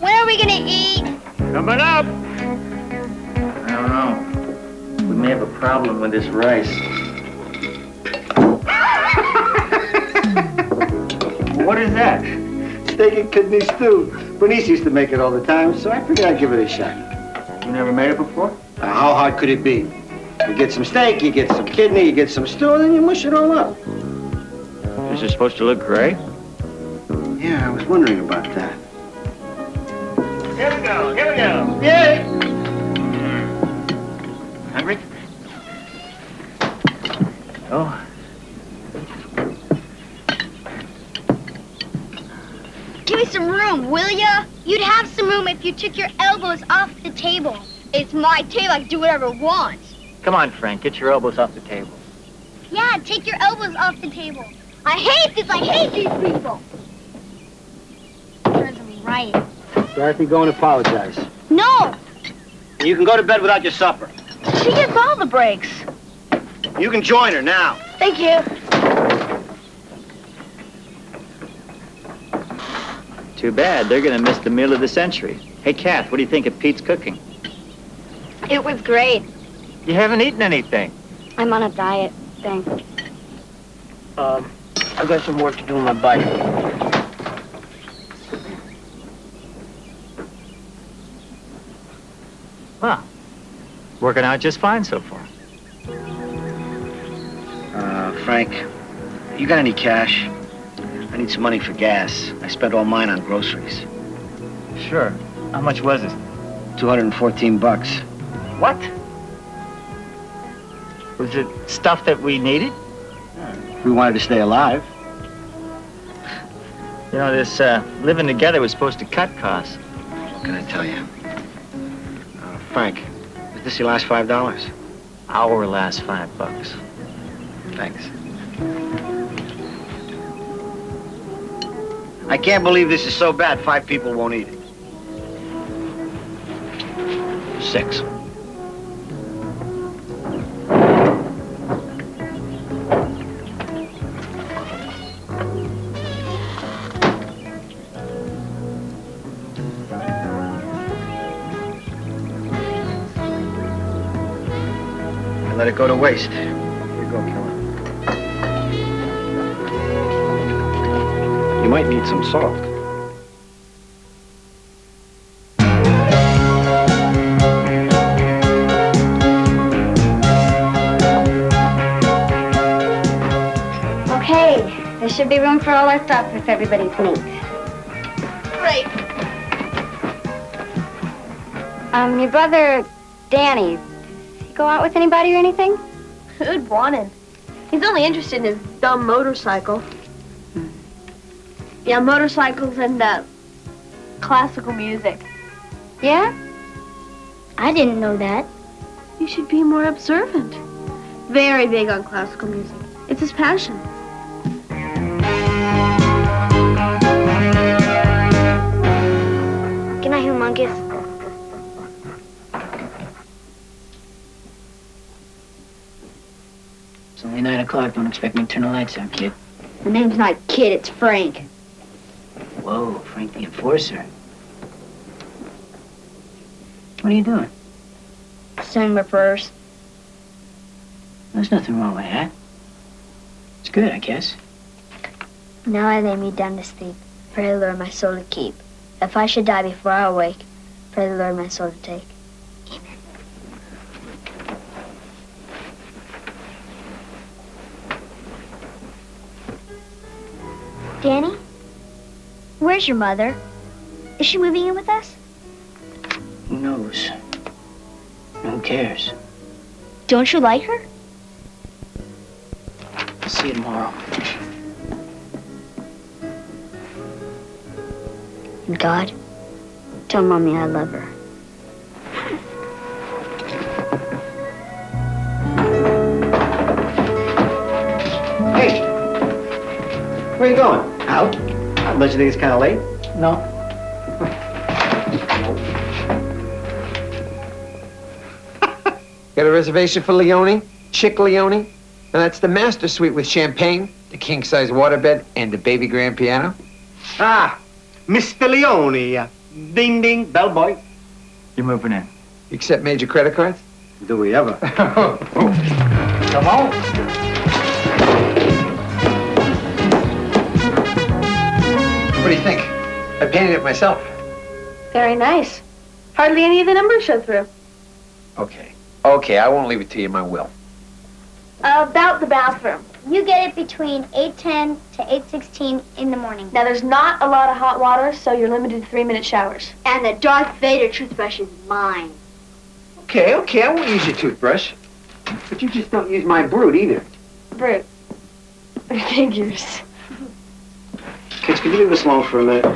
when are we gonna eat? Coming up. I don't know. We may have a problem with this rice. What is that? Steak and kidney stew. Bernice used to make it all the time, so I figured I'd give it a shot. You never made it before? How hard could it be? You get some steak, you get some kidney, you get some stew, and then you mush it all up. Is it supposed to look gray? Yeah, I was wondering about that. Here we go, here we go. Yay! Hungry? Oh. Give me some room, will ya? You'd have some room if you took your elbows off the table. It's my table, I can do whatever I want. Come on, Frank, get your elbows off the table. Yeah, take your elbows off the table. I hate this, I hate these people. Serves me right. Dorothy, go and apologize. No! You can go to bed without your supper. She gets all the breaks. You can join her now. Thank you. Too bad, they're gonna miss the meal of the century. Hey, Kath, what do you think of Pete's cooking? It was great. You haven't eaten anything. I'm on a diet. Thanks. I've got some work to do on my bike. Well, working out just fine so far. Frank, you got any cash? I need some money for gas. I spent all mine on groceries. Sure. How much was it? $214. What? Was it stuff that we needed? We wanted to stay alive. You know, this living together was supposed to cut costs. What can I tell you? Frank, is this your last $5? Our last $5. Thanks. I can't believe this is so bad 5 people won't eat it. 6. Let it go to waste. Here you go, Killer. You might need some salt. Okay, there should be room for all our stuff if everybody's neat. Great. Your brother, Danny, does he go out with anybody or anything? Who'd want him? He's only interested in his dumb motorcycle. Yeah, motorcycles and classical music. Yeah? I didn't know that. You should be more observant. Very big on classical music. It's his passion. Good night, humongous. It's only 9 o'clock. Don't expect me to turn the lights out, kid. The name's not Kid, it's Frank. Whoa, Frank the Enforcer. What are you doing? Saying my prayers. There's nothing wrong with that. It's good, I guess. Now I lay me down to sleep. Pray the Lord my soul to keep. If I should die before I awake, pray the Lord my soul to take. Danny? Where's your mother? Is she moving in with us? Who knows? Who cares? Don't you like her? I'll see you tomorrow. And God, tell Mommy I love her. Hey! Where are you going? Out? Don't you think it's kind of late? No. Got a reservation for Leone? Chick Leone? And that's the master suite with champagne, the king-size waterbed, and the baby grand piano? Ah, Mr. Leone. Ding, ding, bellboy. You're moving in. You accept major credit cards? Do we ever? Come on. What do you think? I painted it myself. Very nice. Hardly any of the numbers show through. Okay. Okay, I won't leave it to you in my will. About the bathroom. You get it between 8:10 to 8:16 in the morning. Now, there's not a lot of hot water, so you're limited to 3-minute showers. And the Darth Vader toothbrush is mine. Okay, okay, I won't use your toothbrush. But you just don't use my brood either. Brute. Figures. Kids, could you leave us alone for a minute?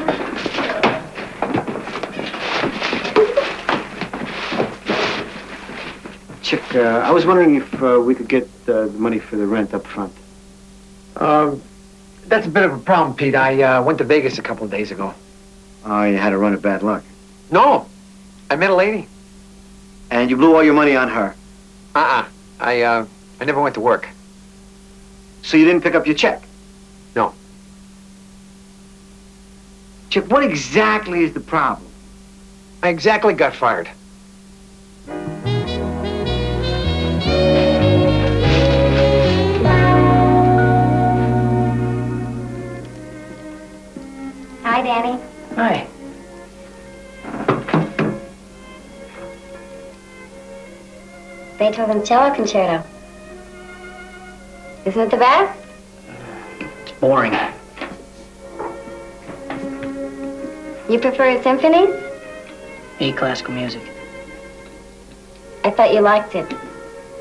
Chick, I was wondering if we could get the money for the rent up front. That's a bit of a problem, Pete. I went to Vegas a couple of days ago. Oh, you had a run of bad luck. No, I met a lady. And you blew all your money on her. I never went to work. So you didn't pick up your check? No. Chick, what exactly is the problem? I exactly got fired. Hi, Danny. Hi. Beethoven cello concerto. Isn't it the best? It's boring. You prefer symphonies? Hate classical music. I thought you liked it.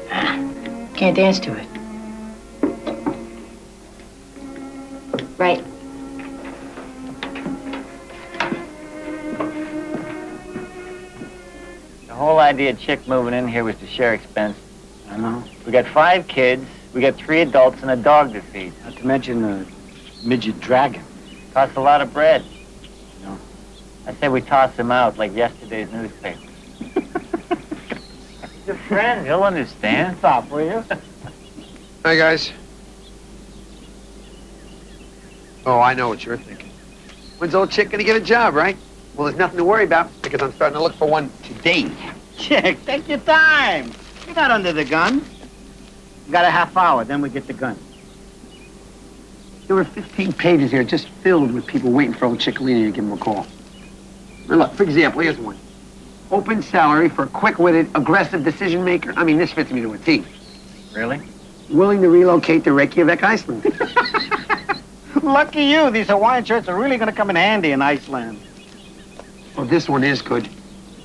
Can't dance to it. Right. The whole idea of Chick moving in here was to share expense. I know. We got 5 kids, we got 3 adults and a dog to feed. Not to mention a midget dragon. Costs a lot of bread. No. I say we toss him out like yesterday's newspaper. He's a friend. He'll understand. Stop, will you? Hi, guys. Oh, I know what you're thinking. When's old chick gonna get a job, right? Well, there's nothing to worry about because I'm starting to look for one today. Chick, take your time. You're not under the gun. You got a half hour, then we get the gun. There were 15 pages here just filled with people waiting for old Chickalina to give them a call. Now look, for example, here's one. Open salary for a quick-witted, aggressive decision maker. I mean, this fits me to a T. Really? Willing to relocate to Reykjavik, Iceland. Lucky you. These Hawaiian shirts are really going to come in handy in Iceland. Oh, this one is good.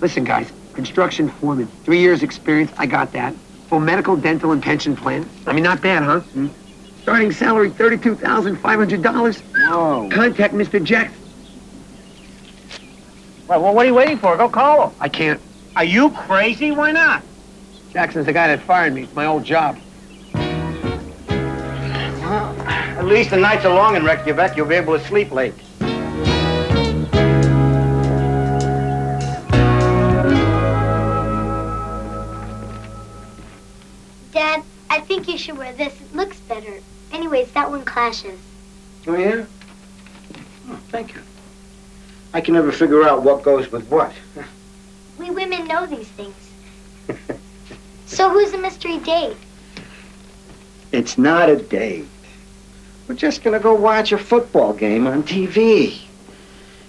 Listen, guys, construction foreman, 3 years experience, I got that. Full medical, dental, and pension plan. I mean, not bad, huh? Starting salary, $32,500. Whoa. Contact Mr. Jackson. Well, what are you waiting for? Go call him. I can't. Are you crazy? Why not? Jackson's the guy that fired me. It's my old job. Well, at least the nights are long in Reykjavik. You'll be able to sleep late. Dad, I think you should wear this. It looks better. Anyways, that one clashes. Oh, yeah? Oh, thank you. I can never figure out what goes with what. We women know these things. So who's the mystery date? It's not a date. We're just gonna go watch a football game on TV.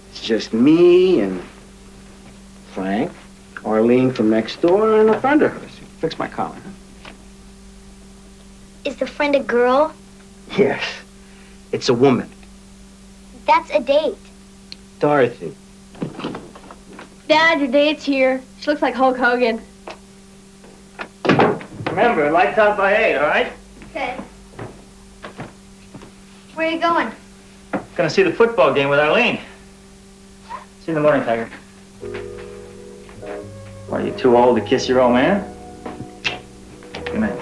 It's just me and Frank, Arlene from next door, and a friend of hers. Fix my collar, huh? Is the friend a girl? Yes. It's a woman. That's a date. Dorothy. Dad, your date's here. She looks like Hulk Hogan. Remember, lights out by 8, all right? Okay. Where are you going? Gonna see the football game with Arlene. See you in the morning, Tiger. Are you too old to kiss your old man? Good night.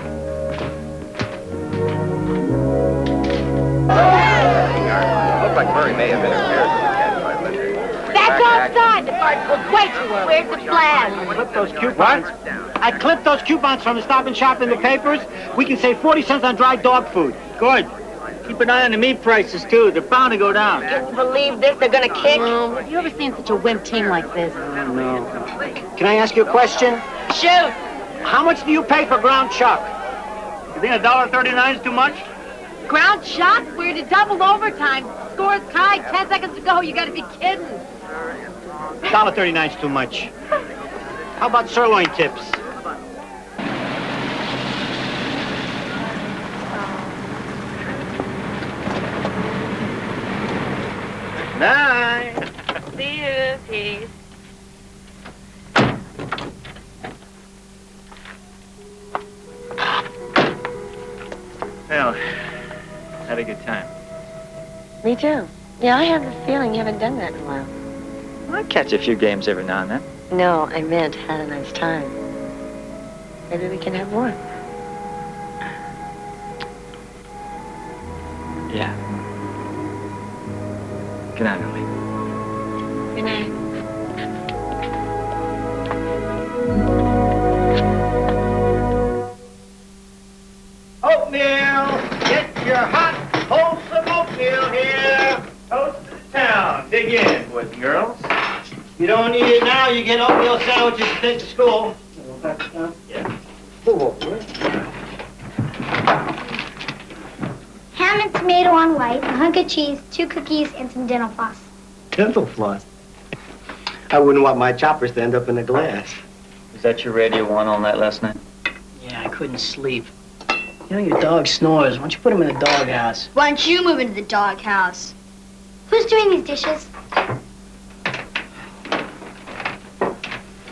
Looks like Murray may have interfered with the catch by Linder. That's outside. Wait, where's the flag? Clip those coupons. I clipped those coupons from the Stop and Shop in the papers. We can save 40 cents on dry dog food. Good. Keep an eye on the meat prices, too. They're bound to go down. Can't you believe this? They're gonna kick. Have you ever seen such a wimp team like this? Oh, no. Can I ask you a question? Shoot. How much do you pay for ground chuck? You think $1.39 is too much? Ground chuck? We're to double overtime. Score's tied. 10 seconds to go. You gotta be kidding. $1.39 is too much. How about sirloin tips? Night. See you, peace. Well, had a good time. Me too. Yeah, I have a feeling you haven't done that in a while. I catch a few games every now and then. No, I meant had a nice time. Maybe we can have more. Yeah. Good night, Arlene. Good night. Oatmeal! Get your hot, wholesome oatmeal here. Toast to the town. Dig in, boys and girls. You don't need it now. You get oatmeal sandwiches to take to school. Yeah. Ham and tomato on white, a hunk of cheese, 2 cookies, and some dental floss. Dental floss. I wouldn't want my choppers to end up in a glass. Was that your radio on all night last night? Yeah, I couldn't sleep. You know, your dog snores. Why don't you put him in the doghouse? Why don't you move into the doghouse? Who's doing these dishes?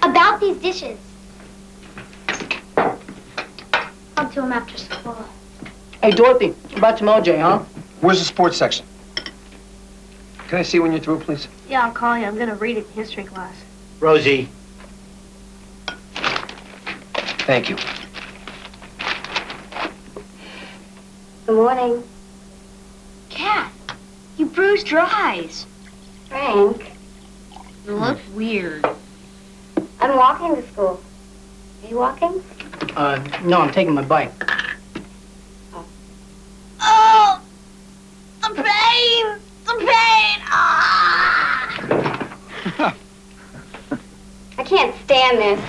About these dishes. I'll do them after school. Hey, Dorothy, about some OJ, huh? Where's the sports section? Can I see when you're through, please? Yeah, I'll call you. I'm gonna read it in history class. Rosie. Thank you. Good morning. Cat, You bruised your eyes. Frank. You look weird. I'm walking to school. Are you walking? No, I'm taking my bike. Oh! The pain! The pain! Ah! I can't stand this.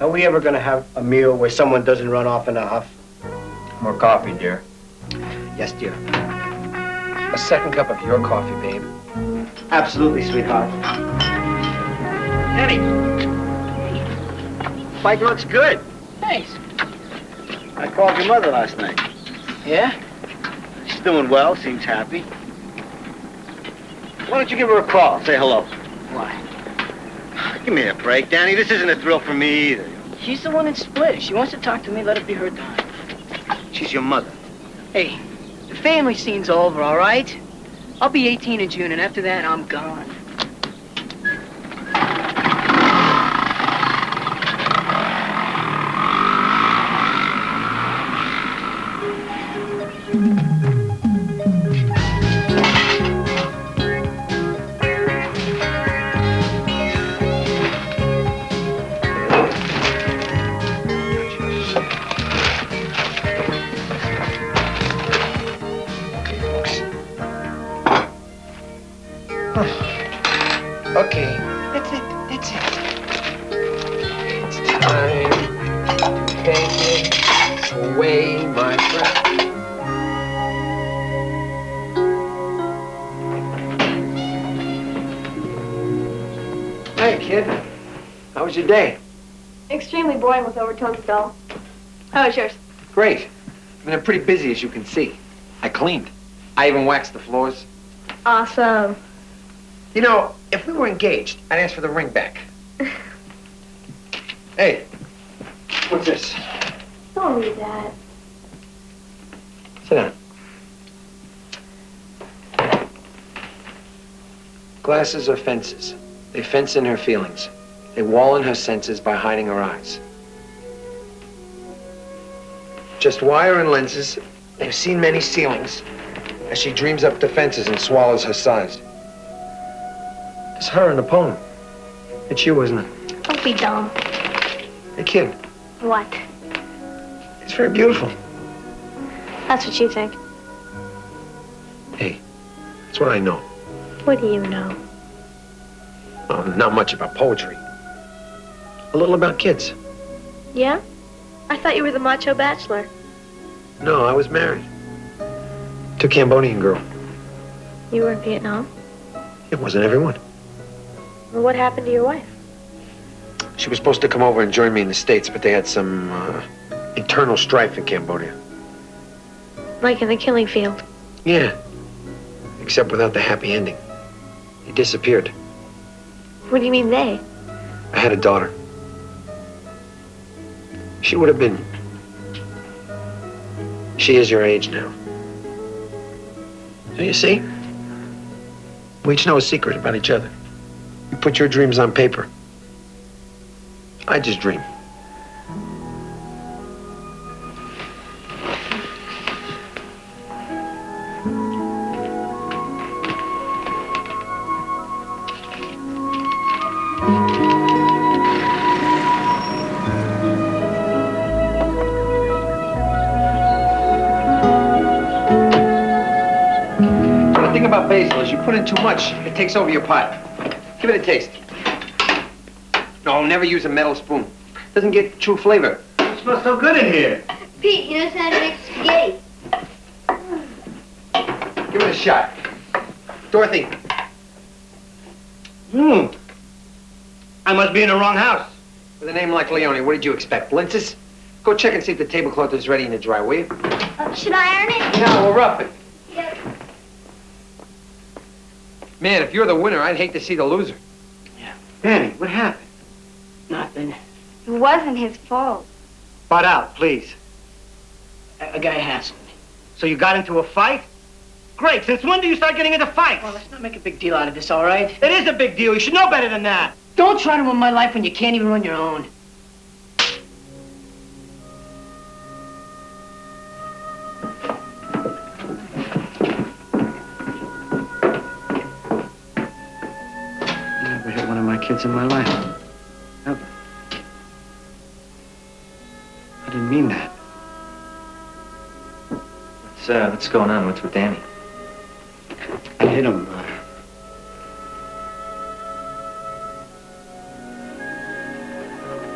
Are we ever gonna have a meal where someone doesn't run off in a huff? More coffee, dear. Yes, dear. A second cup of your coffee, babe. Absolutely, sweetheart. Ernie. Bike looks good. Thanks. I called your mother last night. Yeah? She's doing well, seems happy. Why don't you give her a call? Say hello. Why? Give me a break, Danny. This isn't a thrill for me either. She's the one that split. If she wants to talk to me, let it be her time. She's your mother. Hey, the family scene's over, all right? I'll be 18 in June, and after that, I'm gone. Okay, that's it. It's time to take it away, my friend. Hey, kid. How was your day? Extremely boring with overtones dull. How was yours? Great. I've been pretty busy, as you can see. I cleaned. I even waxed the floors. Awesome. You know, if we were engaged, I'd ask for the ring back. Hey, what's this? Don't read that. Sit down. Glasses are fences. They fence in her feelings. They wall in her senses by hiding her eyes. Just wire and lenses. They've seen many ceilings as she dreams up defenses and swallows her sighs. It's her in the poem. It's you, isn't it? Don't be dumb. Hey, kid. What? It's very beautiful. That's what you think. Hey, that's what I know. What do you know? Well, not much about poetry. A little about kids. Yeah? I thought you were the macho bachelor. No, I was married. To a Cambodian girl. You were in Vietnam? It wasn't everyone. Well, what happened to your wife? She was supposed to come over and join me in the States, but they had some internal strife in Cambodia. Like in the killing field. Yeah. Except without the happy ending. He disappeared. What do you mean they? I had a daughter. She would have been. She is your age now. So you see, we each know a secret about each other. You put your dreams on paper. I just dream. The thing about basil is you put in too much, it takes over your pot. Give it a taste. No, never use a metal spoon. Doesn't get true flavor. It smells so good in here. Pete, he knows how to make spaghetti. Give it a shot. Dorothy. I must be in the wrong house. With a name like Leone, what did you expect? Blintzes? Go check and see if the tablecloth is ready in the dry, will you? Should I iron it? No, we'll rough it. Yep. Man, if you're the winner, I'd hate to see the loser. Danny, what happened? Nothing. It wasn't his fault. Butt out, please. A guy hassled me. So you got into a fight? Great. Since when do you start getting into fights? Well, let's not make a big deal out of this, all right? It is a big deal. You should know better than that. Don't try to run my life when you can't even run your own. never hit one of my kids in my life. Never. I didn't mean that. What's going on? What's with Danny? I hit him.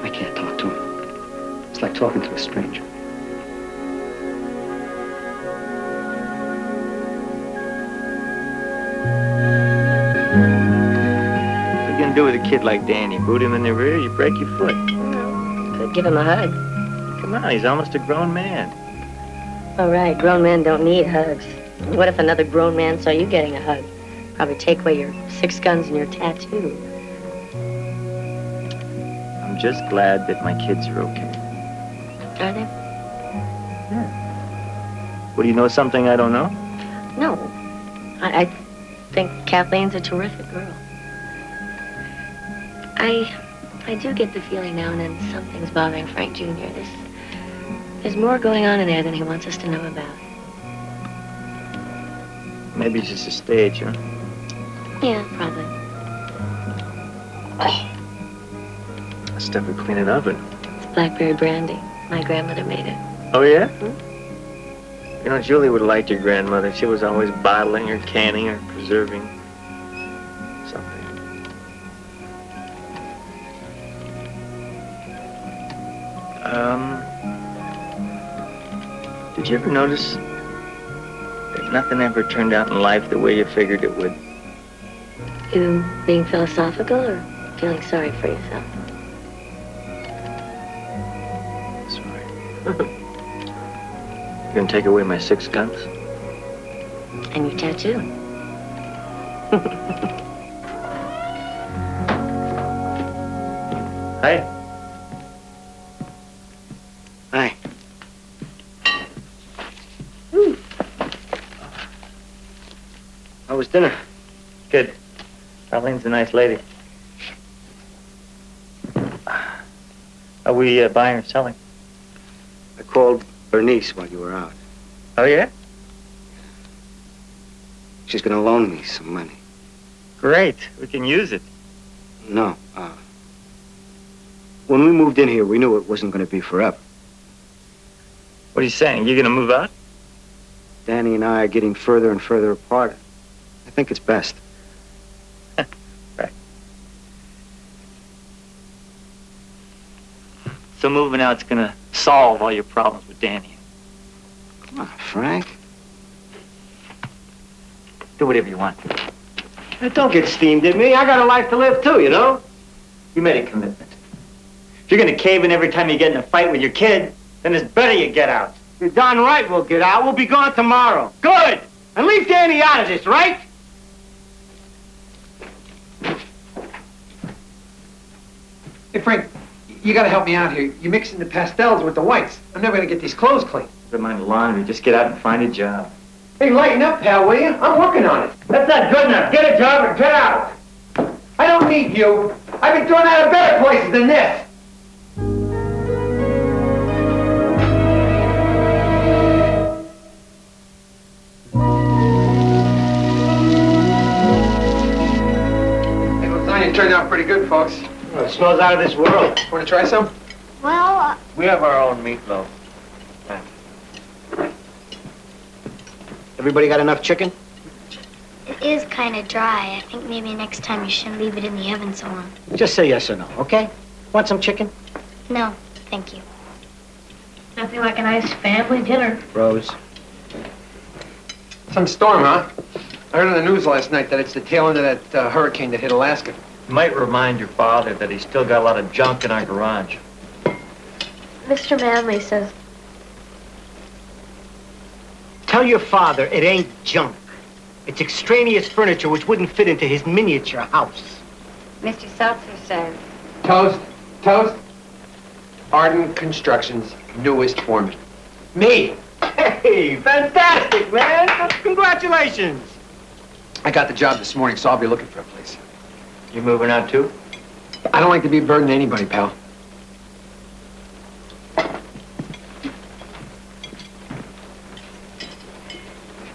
I can't talk to him. It's like talking to a stranger. What are you gonna do with a kid like Danny? Boot him in the rear, you break your foot. Could give him a hug. Come on, he's almost a grown man. All right, grown men don't need hugs. What if another grown man saw you getting a hug? Probably take away your 6 guns and your tattoo. I'm just glad that my kids are okay. Are they? What, do you know something I don't know? No. I think Kathleen's a terrific girl. I do get the feeling now and then something's bothering Frank Jr. There's more going on in there than he wants us to know about. Maybe it's just a stage, huh? Yeah, probably. That stuff would clean it up. It's blackberry brandy. My grandmother made it. Oh, yeah? You know, Julie would have liked your grandmother. She was always bottling or canning or preserving something. Did you ever notice that nothing ever turned out in life the way you figured it would? You being philosophical or feeling sorry for yourself? Sorry. You gonna take away my 6 guns? And your tattoo. Hi. Hi. How was dinner? Good. Arlene's a nice lady. Are we buying or selling? I called Bernice while you were out. Oh, yeah? She's gonna loan me some money. Great. We can use it. No, when we moved in here, we knew it wasn't gonna be forever. What are you saying? You're gonna move out? Danny and I are getting further and further apart. I think it's best. Right. So moving out's gonna solve all your problems with Danny. Come on, Frank. Do whatever you want. Hey, don't get steamed at me. I got a life to live, too, you know? You made a commitment. If you're gonna cave in every time you get in a fight with your kid, then it's better you get out. You're darn right we'll get out. We'll be gone tomorrow. Good! And leave Danny out of this, right? Hey, Frank, you gotta help me out here. You're mixing the pastels with the whites. I'm never gonna get these clothes clean. Don't mind the laundry. Just get out and find a job. Hey, lighten up, pal, will you? I'm working on it. That's not good enough. Get a job and get out. I don't need you. I've been thrown out of better places than this. Hey, lasagna turned out pretty good, folks. Well, it smells out of this world. Want to try some? Well, We have our own meatloaf. Everybody got enough chicken? It is kind of dry. I think maybe next time you shouldn't leave it in the oven so long. Just say yes or no, okay? Want some chicken? No, thank you. Nothing like a nice family dinner. Rose. Some storm, huh? I heard on the news last night that it's the tail end of that hurricane that hit Alaska. You might remind your father that he's still got a lot of junk in our garage. Mr. Manley says... Tell your father it ain't junk. It's extraneous furniture which wouldn't fit into his miniature house. Mr. Seltzer says... Toast. Toast. Arden Construction's newest foreman. Me. Hey, fantastic, man. Congratulations. I got the job this morning, so I'll be looking for a place. You moving out too? I don't like to be a burden to anybody, pal.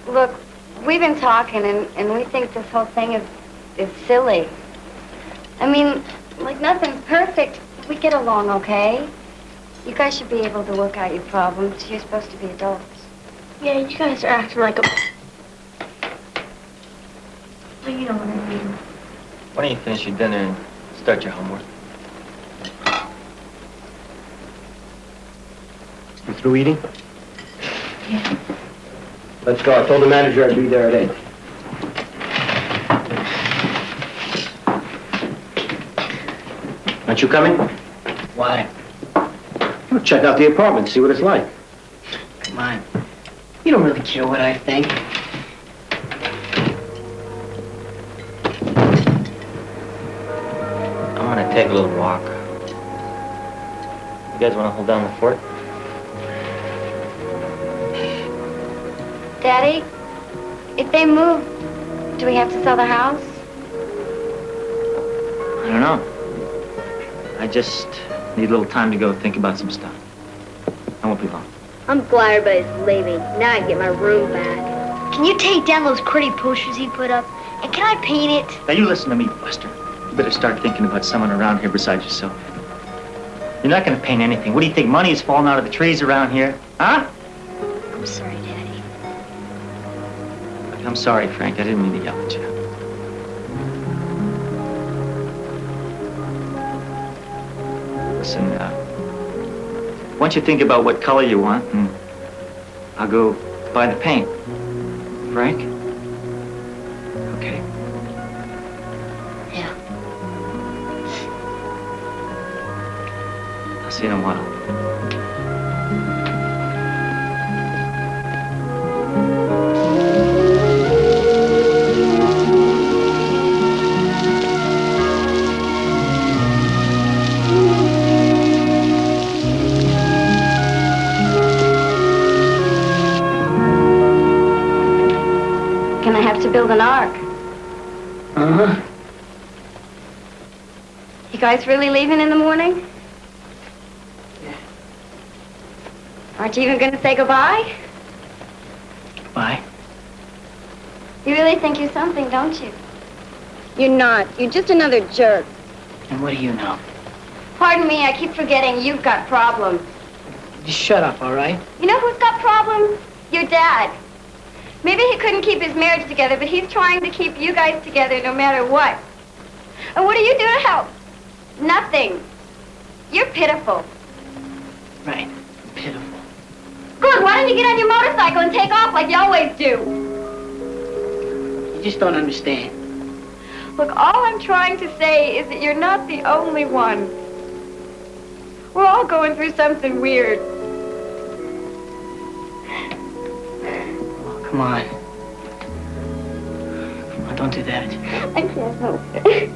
Look, we've been talking, and we think this whole thing is silly. I mean, like nothing's perfect. We get along okay. You guys should be able to work out your problems. You're supposed to be adults. Yeah, you guys are acting like a... Well, you know what I mean. Why don't you finish your dinner and start your homework? You through eating? Yeah. Let's go. I told the manager I'd be there at 8. Aren't you coming? Why? Well, check out the apartment, see what it's like. Come on. You don't really care what I think. I want to take a little walk. You guys want to hold down the fort? Daddy, if they move, do we have to sell the house? I don't know. I just need a little time to go think about some stuff. I won't be long. I'm glad everybody's leaving. Now I can get my room back. Can you take down those pretty posters he put up? And can I paint it? Now you listen to me, Buster. You better start thinking about someone around here besides yourself. You're not going to paint anything. What do you think? Money is falling out of the trees around here? Huh? I'm sorry, Daddy. I'm sorry, Frank. I didn't mean to yell at you. Listen, why don't you think about what color you want, and I'll go buy the paint. Frank? Okay. Yeah. I'll see you in a while. Gonna have to build an ark. Uh-huh. You guys really leaving in the morning? Yeah. Aren't you even gonna say goodbye? Bye. You really think you're something, don't you? You're not. You're just another jerk. And what do you know? Pardon me, I keep forgetting you've got problems. Just shut up, all right? You know who's got problems? Your dad. Maybe he couldn't keep his marriage together, but he's trying to keep you guys together no matter what. And what do you do to help? Nothing. You're pitiful. Right. Pitiful. Good, why don't you get on your motorcycle and take off like you always do? You just don't understand. Look, all I'm trying to say is that you're not the only one. We're all going through something weird. Come on. Come on, don't do that. I can't help it.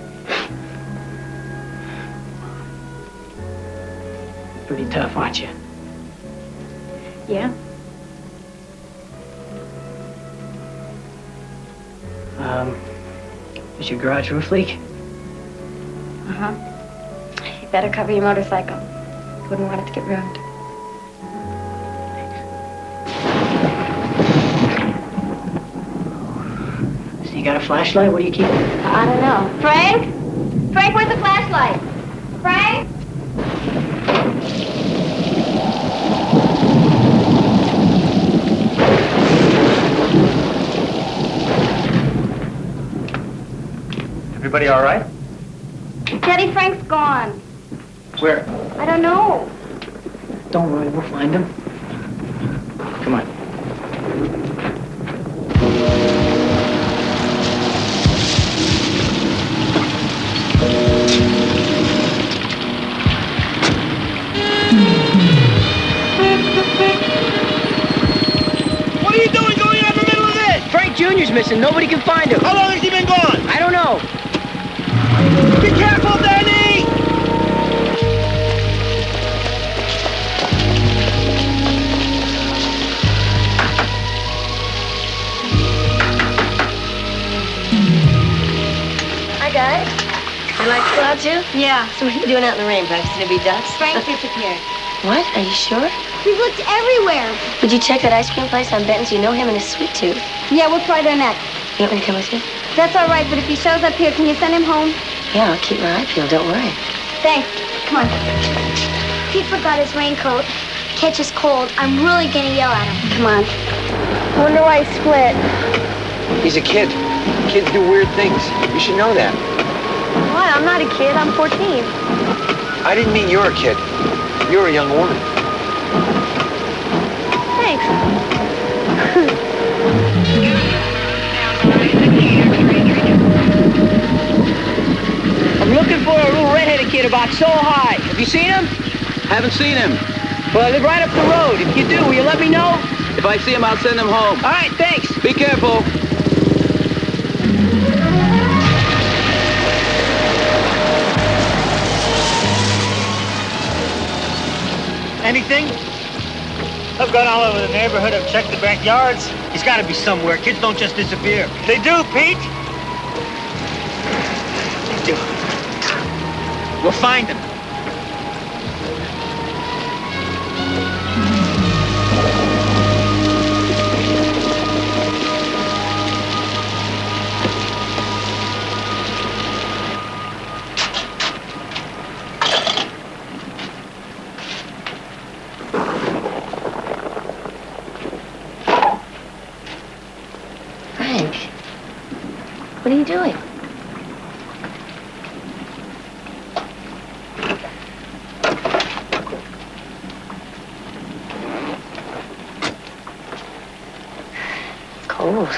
Pretty tough, aren't you? Yeah? Is your garage roof leak? Uh-huh. You better cover your motorcycle. Wouldn't want it to get ruined. So you got a flashlight? What do you keep? I don't know. Frank? Frank, where's the flashlight? Frank? Everybody all right? Daddy, Frank's gone. Where? I don't know. Don't worry, we'll find him. Come on. What are you doing going out in the middle of this? Frank Jr.'s missing. Nobody can find him. How long has he been gone? I don't know. Be careful, Danny! Hi, guys. You like to go out too? Yeah. So what are you doing out in the rain, practicing to be ducks? Frank disappeared. What? Are you sure? We've looked everywhere. Would you check that ice cream place on Benton's? You know him and his sweet tooth. Yeah, we'll try there next. You want me to come with you? That's all right, but if he shows up here, can you send him home? Yeah, I'll keep my eye peeled, don't worry. Thanks. Come on. Pete forgot his raincoat. Catches cold. I'm really gonna yell at him. Come on. Wonder why he split. He's a kid. Kids do weird things. You should know that. Why? I'm not a kid. I'm 14. I didn't mean you're a kid. You're a young woman. Thanks. I'm looking for a little redheaded kid about so high. Have you seen him? Haven't seen him. Well, I live right up the road. If you do, will you let me know? If I see him, I'll send him home. All right, thanks. Be careful. Anything? I've gone all over the neighborhood. I've checked the backyards. He's got to be somewhere. Kids don't just disappear. They do, Pete. They do. We'll find him. Frank, what are you doing? Cold.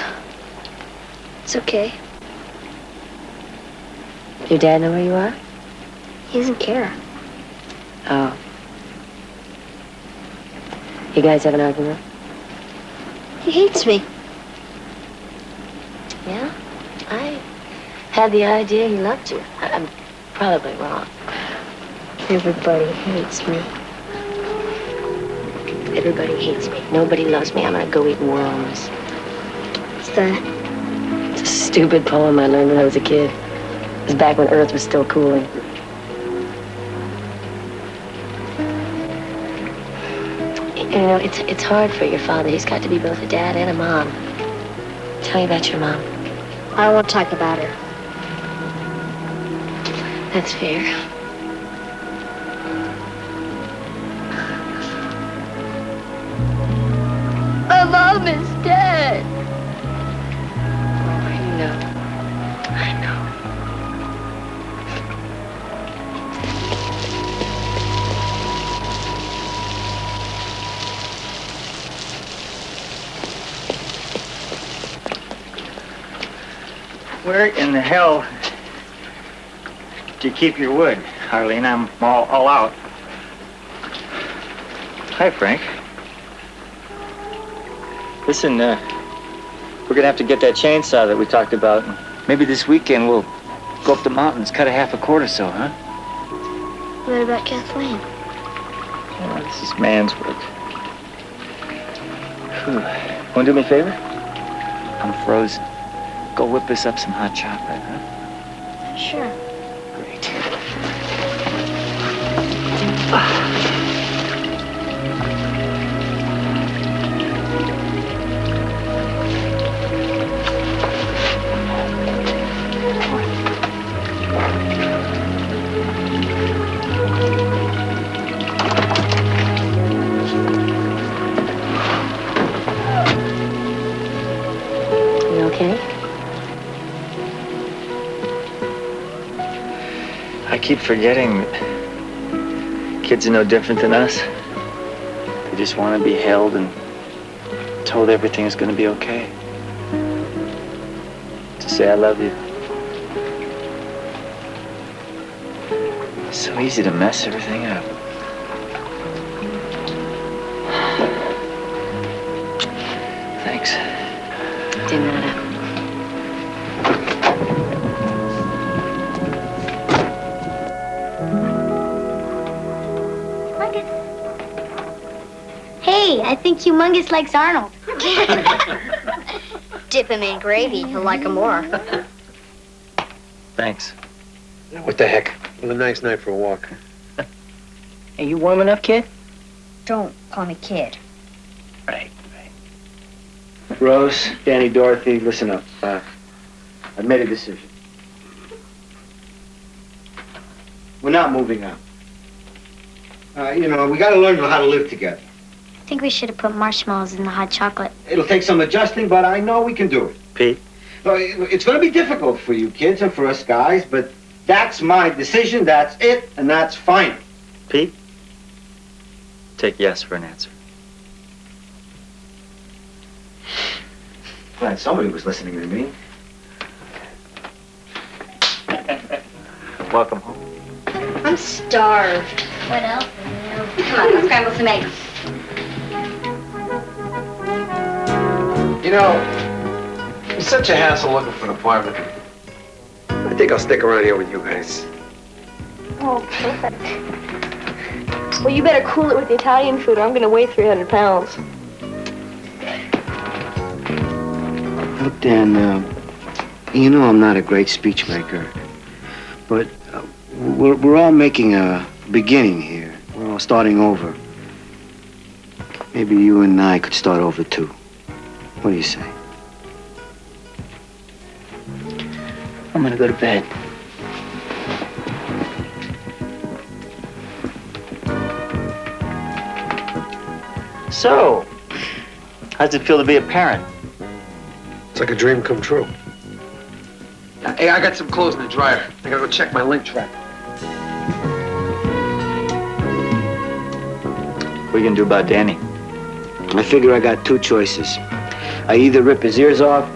It's okay. Your dad know where you are? He doesn't care. Oh. You guys have an argument? He hates me. Yeah? I had the idea he loved you. I'm probably wrong. Everybody hates me. Everybody hates me. Nobody loves me. I'm gonna go eat worms. What's that? It's a stupid poem I learned when I was a kid. It was back when Earth was still cooling. You know, it's hard for your father. He's got to be both a dad and a mom. Tell me about your mom. I don't want to talk about her. That's fair. My mom is dead. Oh, I know. I know. Where in the hell do you keep your wood, Harleen? I'm all out. Hi, Frank. Listen, we're gonna have to get that chainsaw that we talked about. Maybe this weekend we'll go up the mountains, cut a half a cord or so, huh? What about Kathleen? Oh, this is man's work. Whew. Wanna do me a favor? I'm frozen. Go whip us up some hot chocolate, huh? Sure. Great. You okay? I keep forgetting that kids are no different than us. They just want to be held and told everything is going to be okay. To say I love you. It's so easy to mess everything up. Thanks. De nada. Hey, I think Humongous likes Arnold. Dip him in gravy, he'll like him more. Thanks. What the heck? What a nice night for a walk. Are you warm enough, kid? Don't call me kid. Right. Rose, Danny, Dorothy, listen up. I've made a decision. We're not moving out. You know, we gotta learn how to live together. I think we should have put marshmallows in the hot chocolate. It'll take some adjusting, but I know we can do it. Pete? It's gonna be difficult for you kids and for us guys, but that's my decision, that's it, and that's fine. Pete? Take yes for an answer. Glad somebody was listening to me. Welcome home. I'm starved. What else? Come on, let's scramble some eggs. You know, it's such a hassle looking for an apartment. I think I'll stick around here with you guys. Oh, perfect. Well, you better cool it with the Italian food or I'm gonna weigh 300 pounds. Look, Dan, you know I'm not a great speech maker, but we're all making a beginning here. We're all starting over. Maybe you and I could start over too. What do you say? I'm gonna go to bed. So, how's it feel to be a parent? It's like a dream come true. Hey, I got some clothes in the dryer. I gotta go check my link track. What are you gonna do about Danny? I figure I got two choices. I either rip his ears off,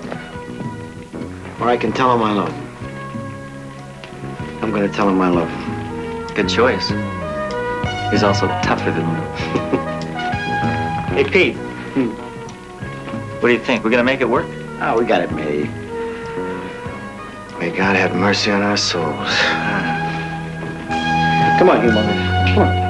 or I can tell him I love him. I'm gonna tell him I love him. Good choice. He's also tougher than you. Hey, Pete. What do you think? We're gonna make it work? Oh, we got it made. May God have mercy on our souls. Come on, humongous. Come on.